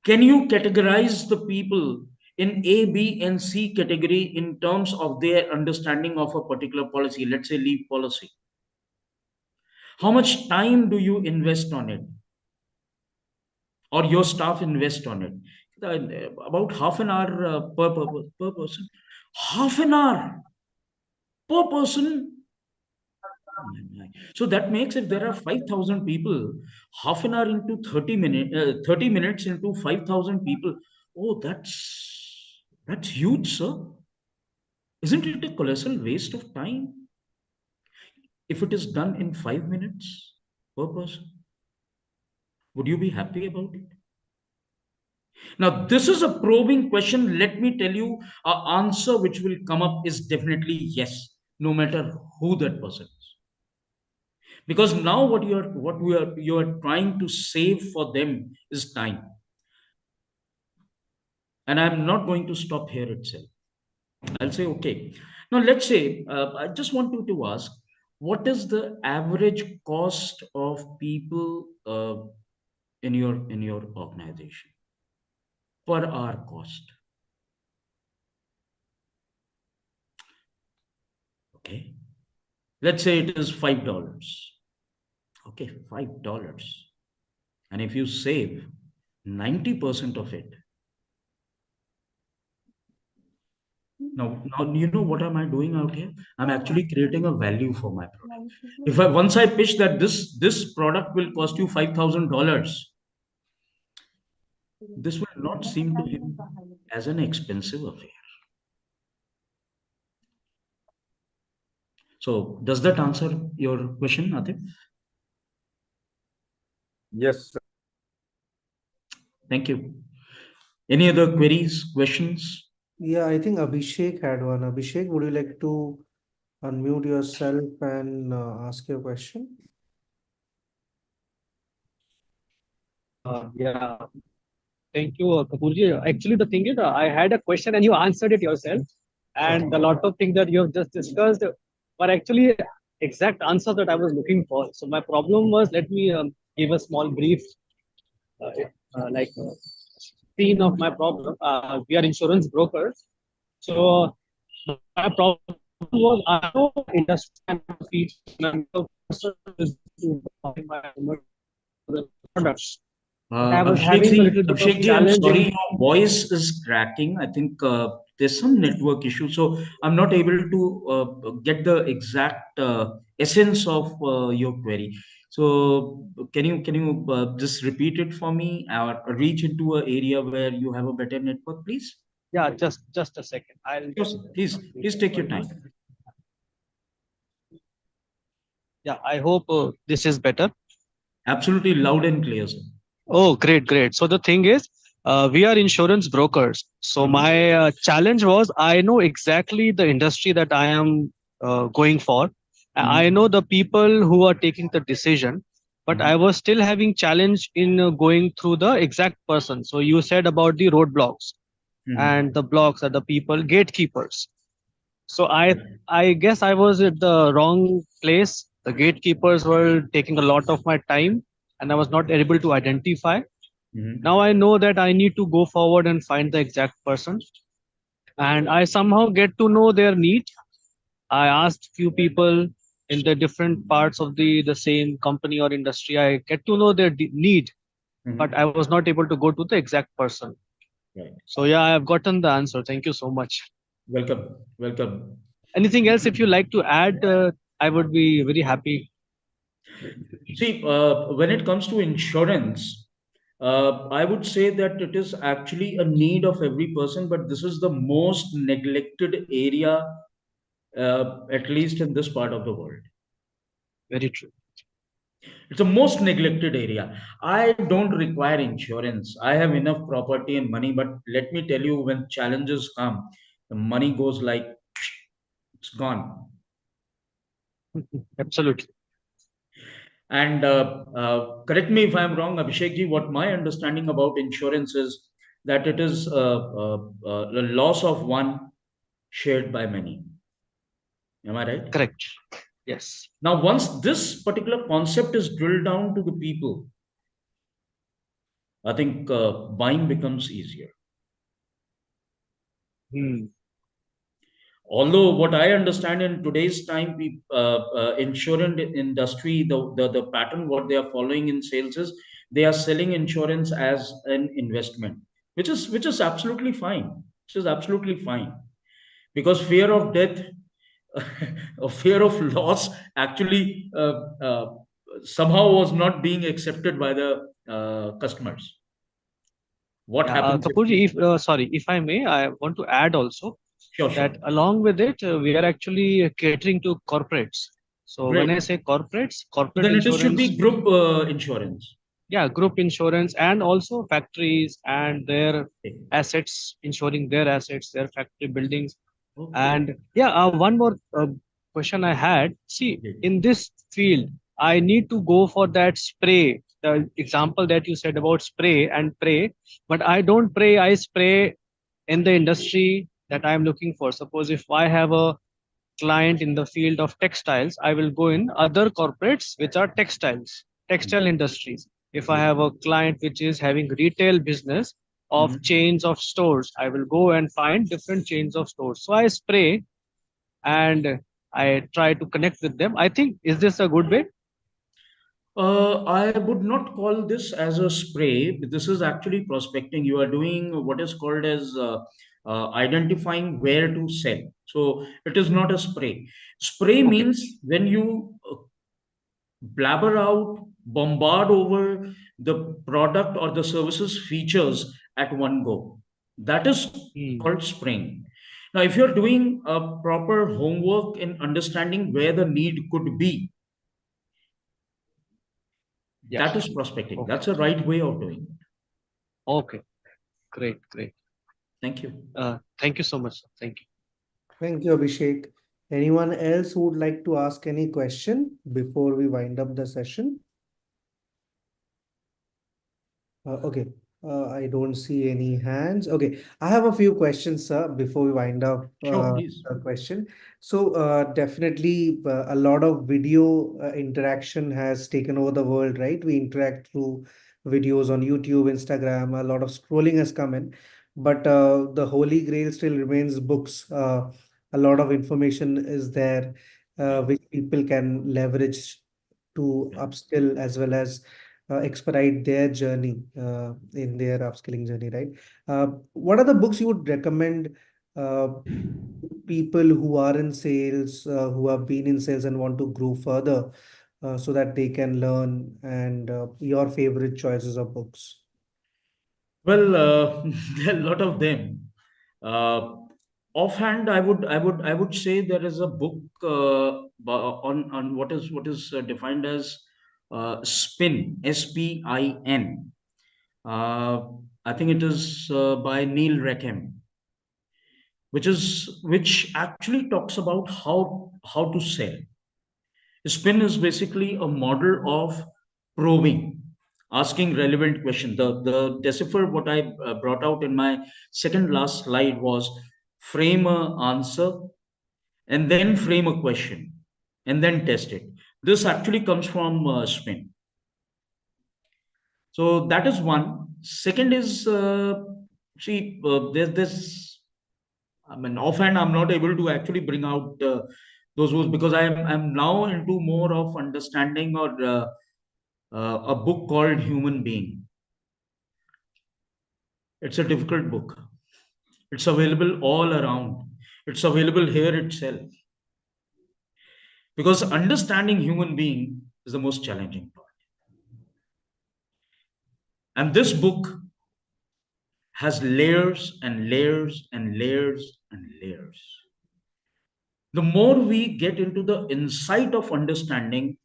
Speaker 2: Can you categorize the people in A, B, and C category in terms of their understanding of a particular policy, let's say leave policy? How much time do you invest on it, or your staff invest on it? About half an hour per person. Half an hour per person. So that makes, if there are 5,000 people, half an hour into 30 minutes into 5,000 people. Oh, that's huge, sir. Isn't it a colossal waste of time if it is done in 5 minutes per person? Would you be happy about it? Now, this is a probing question. Let me tell you, our answer which will come up is definitely yes, no matter who that person is. Because now you are trying to save for them is time. And I'm not going to stop here itself. I'll say, okay. Now, let's say, I just want you to ask, what is the average cost of people in your organization per hour cost? Okay, let's say it is $5. Okay, $5. And if you save 90% of it, now you know what am I doing out here? I'm actually creating a value for my product. If I once I pitch that this product will cost you $5,000, this will not seem to him as an expensive affair. So does that answer your question, Atif?
Speaker 10: Yes, sir.
Speaker 2: Thank you. Any other queries, questions?
Speaker 1: Yeah, I think Abhishek had one. Abhishek, would you like to unmute yourself and ask your question?
Speaker 11: Yeah, thank you, Kapurji. Actually, the thing is, I had a question and you answered it yourself. And a lot of things that you have just discussed were actually exact answer that I was looking for. So my problem was, let me give a small brief, uh, like scene of my problem. We are insurance brokers. So my problem was, I know industry and products. I was having a little bit of
Speaker 2: Abhishek ji, I'm
Speaker 11: challenge
Speaker 2: sorry,
Speaker 11: in.
Speaker 2: your voice is cracking. I think there's some network issue, so I'm not able to get the exact essence of your query. So can you just repeat it for me, or reach into an area where you have a better network, please?
Speaker 11: Yeah, just a second. I'll
Speaker 2: Sure,
Speaker 11: just
Speaker 2: sir. Please take your time.
Speaker 11: yeah. I hope this is better.
Speaker 2: Absolutely loud and clear, sir.
Speaker 11: Oh, great, great. So the thing is, we are insurance brokers. So my challenge was, I know exactly the industry that I am going for. I know the people who are taking the decision, but I was still having challenge in going through the exact person. So you said about the roadblocks and the blocks are the people gatekeepers. So I guess I was at the wrong place. The gatekeepers were taking a lot of my time, and I was not able to identify. Now I know that I need to go forward and find the exact person, and I somehow get to know their need. I asked few people in the different parts of the same company or industry. I get to know their need, but I was not able to go to the exact person.
Speaker 2: Right.
Speaker 11: So yeah, I have gotten the answer. Thank you so much.
Speaker 2: Welcome. Welcome.
Speaker 11: Anything else if you like to add, I would be very happy.
Speaker 2: See, when it comes to insurance, I would say that it is actually a need of every person, but this is the most neglected area, at least in this part of the world.
Speaker 11: Very true.
Speaker 2: It's the most neglected area. I don't require insurance. I have enough property and money, but let me tell you, when challenges come, the money goes like it's gone.
Speaker 11: Absolutely.
Speaker 2: And correct me if I'm wrong, Abhishek ji, what my understanding about insurance is that it is the loss of one shared by many. Am I right?
Speaker 11: Correct. Yes.
Speaker 2: Now, once this particular concept is drilled down to the people, I think buying becomes easier.
Speaker 11: Hmm.
Speaker 2: Although what I understand in today's time, insurance industry, the pattern what they are following in sales is they are selling insurance as an investment, which is absolutely fine, which is absolutely fine, because fear of death or fear of loss actually somehow was not being accepted by the customers. What
Speaker 11: Yeah,
Speaker 2: happens if
Speaker 11: Kapoorji, if sorry, if I may, I want to add also
Speaker 2: sure, sure.
Speaker 11: that along with it, we are actually catering to corporates. So when
Speaker 2: Great.
Speaker 11: I say corporates,
Speaker 2: So
Speaker 11: corporate
Speaker 2: then it should
Speaker 11: insurance,
Speaker 2: be group insurance.
Speaker 11: yeah, group insurance, and also factories and their
Speaker 2: Okay.
Speaker 11: assets, insuring their assets, their factory buildings.
Speaker 2: Okay.
Speaker 11: And yeah, one more question I had. See,
Speaker 2: Okay.
Speaker 11: in this field, I need to go for that spray. The example that you said about spray and pray, but I don't pray. I spray in the industry that I'm looking for. Suppose if I have a client in the field of textiles, I will go in other corporates which are textiles, textile industries. If I have a client which is having retail business of
Speaker 2: Mhm.
Speaker 11: chains of stores, I will go and find different chains of stores. So I spray and I try to connect with them. I think, is this a good way?
Speaker 2: I would not call this as a spray. This is actually prospecting. You are doing what is called as identifying where to sell. So it is not a spray. Spray
Speaker 11: Okay.
Speaker 2: means when you blabber out, bombard over the product or the services features at one go. That is
Speaker 11: Hmm.
Speaker 2: called spraying. Now, if you're doing a proper homework in understanding where the need could be,
Speaker 11: Yeah.
Speaker 2: that is prospecting.
Speaker 11: Okay.
Speaker 2: That's a right way of doing it.
Speaker 11: Okay. Great. Great.
Speaker 2: Thank you.
Speaker 11: Thank you so much. Thank you.
Speaker 1: Thank you, Abhishek. Anyone else who would like to ask any question before we wind up the session? Okay, I don't see any hands. Okay, I have a few questions, sir, before we wind up
Speaker 2: Sure, please.
Speaker 1: the question. So, definitely a lot of video interaction has taken over the world, right? We interact through videos on YouTube, Instagram, a lot of scrolling has come in, but the holy grail still remains books. A lot of information is there,
Speaker 2: Right.
Speaker 1: which people can leverage to
Speaker 2: Right.
Speaker 1: upskill as well as expedite their journey in their upskilling journey, right? What are the books you would recommend uh, people who are in sales, who have been in sales and want to grow further, so that they can learn, and your favorite choices of books?
Speaker 2: Well, there are a lot of them. Uh, Offhand, I would say there is a book on what is defined as spin, SPIN. Uh, I think it is by Neil Rackham, which actually talks about how to sell. Spin is basically a model of probing, asking relevant questions. The decipher what I brought out in my second last slide was frame a answer and then frame a question and then test it. This actually comes from spin. So that is one. Second is see there's this. I mean, offhand, I'm not able to actually bring out those words because I'm now into more of understanding or a book called Human Being. It's a difficult book. It's available all around. It's available here itself. Because understanding human being is the most challenging part. And this book has layers and layers and layers and layers. The more we get into the insight of understanding,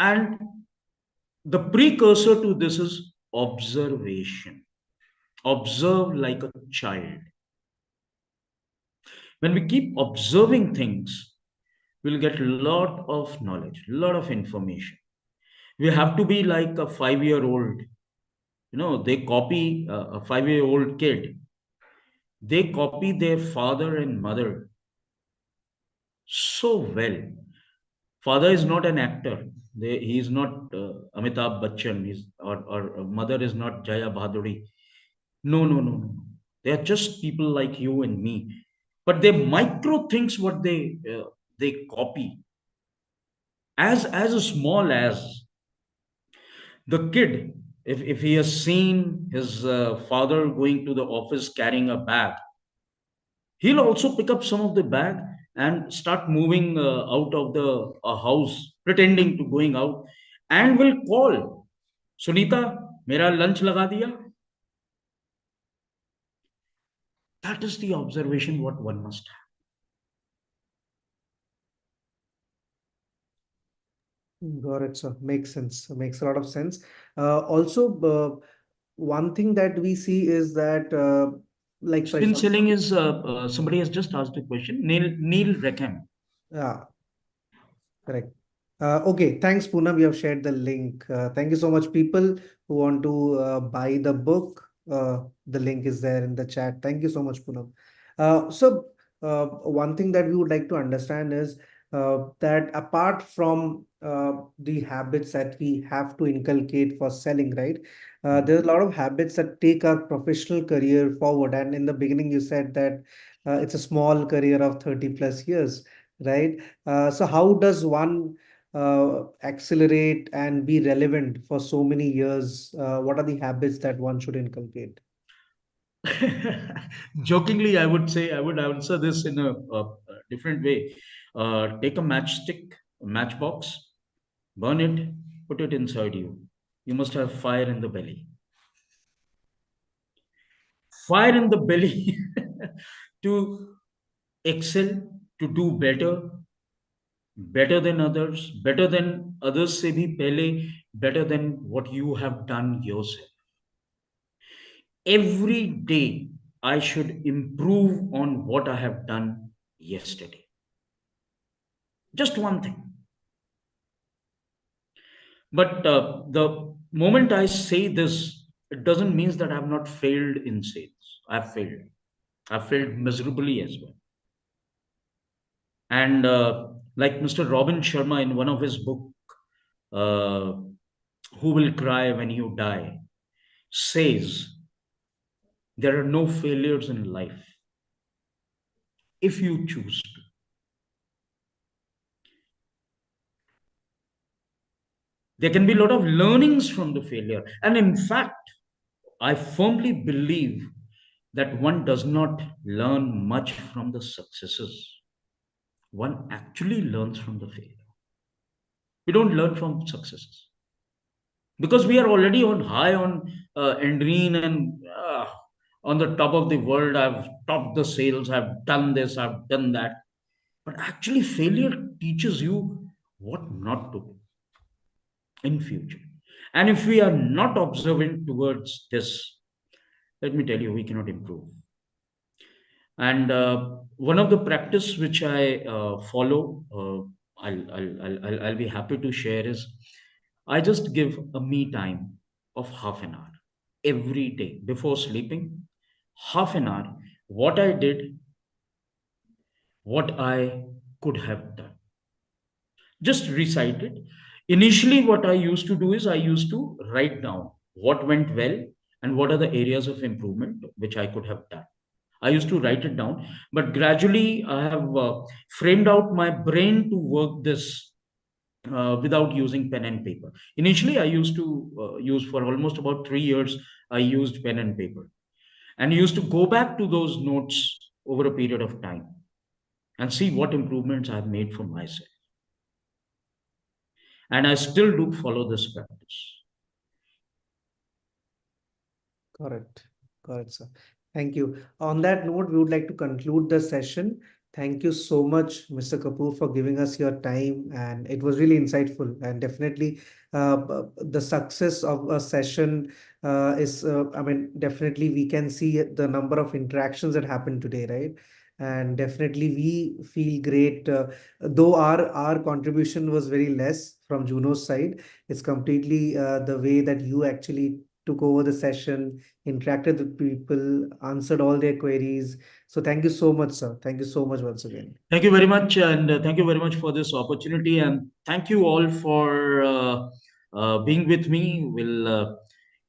Speaker 2: and the precursor to this is observation. Observe like a child. When we keep observing things, we'll get a lot of knowledge, a lot of information. We have to be like a 5-year old. They copy a 5-year-old kid. They copy their father and mother so well. Father is not an actor. He is not Amitabh Bachchan. Or mother is not Jaya Bhaduri. No, no, no, no. They are just people like you and me. But they micro things what they copy. As small as the kid, if he has seen his father going to the office carrying a bag, he'll also pick up some of the bag and start moving out of the house, pretending to going out, and will call, Sunita, mera lunch laga diya. That is the observation what one must have.
Speaker 1: Got it, sir. Makes sense. Makes a lot of sense. Also, one thing that we see is that, like for
Speaker 2: Spin
Speaker 1: example,
Speaker 2: selling is somebody has just asked a question. Neil Reckham.
Speaker 1: yeah, correct. Okay, thanks, Poonam. You have shared the link. Thank you so much, people who want to buy the book. The link is there in the chat. Thank you so much, Poonam. One thing that we would like to understand is that apart from the habits that we have to inculcate for selling, right? There's a lot of habits that take our professional career forward. And in the beginning, you said that it's a small career of 30 plus years, right? So how does one accelerate and be relevant for so many years? What are the habits that one should inculcate?
Speaker 2: Jokingly, I would say I would answer this in a different way. Take a matchstick, a matchbox, burn it, put it inside you. You must have fire in the belly. Fire in the belly to excel, to do better, better than others, better than others se bhi pehle, better than what you have done yourself. Every day, I should improve on what I have done yesterday. Just one thing. But the moment I say this, it doesn't mean that I've not failed in sales. I've failed. I've failed miserably as well. And like Mr. Robin Sharma in one of his book, uh, Who Will Cry When You Die, says there are no failures in life if you choose to. There can be a lot of learnings from the failure. And in fact, I firmly believe that one does not learn much from the successes. One actually learns from the failure. We don't learn from successes because we are already on high on endrine and on the top of the world. I've topped the sales. I've done this. I've done that. But actually, failure teaches you what not to do in future. And if we are not observant towards this, let me tell you, we cannot improve. And one of the practice which I follow, I'll be happy to share is I just give a me time of half an hour every day before sleeping. Half an hour, what I did, what I could have done. Just recite it. Initially, what I used to do is I used to write down what went well and what are the areas of improvement which I could have done. I used to write it down, but gradually I have framed out my brain to work this without using pen and paper. Initially, I used to use for almost about 3 years. I used pen and paper, and used to go back to those notes over a period of time and see what improvements I've made for myself. And I still do follow this practice.
Speaker 1: Correct. Correct, sir. Thank you. On that note, we would like to conclude the session. Thank you so much, Mr. Kapoor, for giving us your time, and it was really insightful. And definitely, the success of a session I mean, definitely we can see the number of interactions that happened today, right? And definitely we feel great, though our contribution was very less from Juno's side. It's completely the way that you actually took over the session, interacted with people, answered all their queries. So thank you so much, sir. Thank you so much once again.
Speaker 2: Thank you very much, and thank you very much for this opportunity, and thank you all for being with me. We'll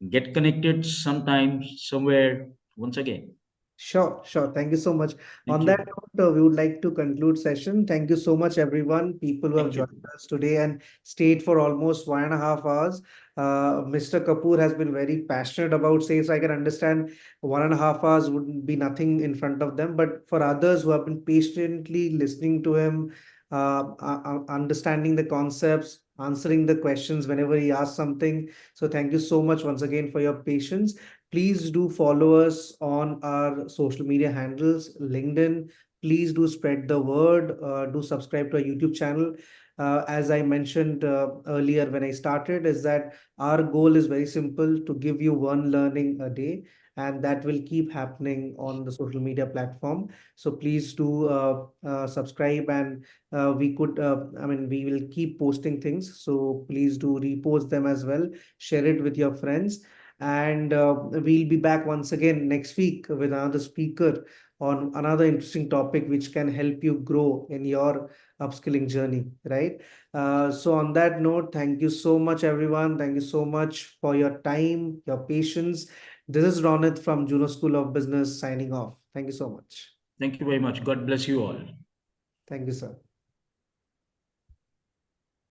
Speaker 2: get connected sometime, somewhere, once again.
Speaker 1: Sure, sure. Thank you so much.
Speaker 2: Thank
Speaker 1: On
Speaker 2: you.
Speaker 1: that note, we would like to conclude session. Thank you so much, everyone. People who have
Speaker 2: Thank you.
Speaker 1: joined us today and stayed for almost 1.5 hours. Mr. Kapoor has been very passionate about sales. I can understand 1.5 hours wouldn't be nothing in front of them, but for others who have been patiently listening to him, understanding the concepts, answering the questions whenever he asks something. So thank you so much once again for your patience. Please do follow us on our social media handles, LinkedIn. Please do spread the word. Do subscribe to our YouTube channel. As I mentioned earlier when I started, is that our goal is very simple, to give you one learning a day, and that will keep happening on the social media platform. So please do subscribe, and we will keep posting things. So please do repost them as well. Share it with your friends, and we'll be back once again next week with another speaker on another interesting topic which can help you grow in your upskilling journey, right? So on that note, thank you so much, everyone. Thank you so much for your time, your patience. This is Ronit from Juno School of Business signing off. Thank you so much.
Speaker 2: Thank you very much. God bless you all.
Speaker 1: Thank you, sir.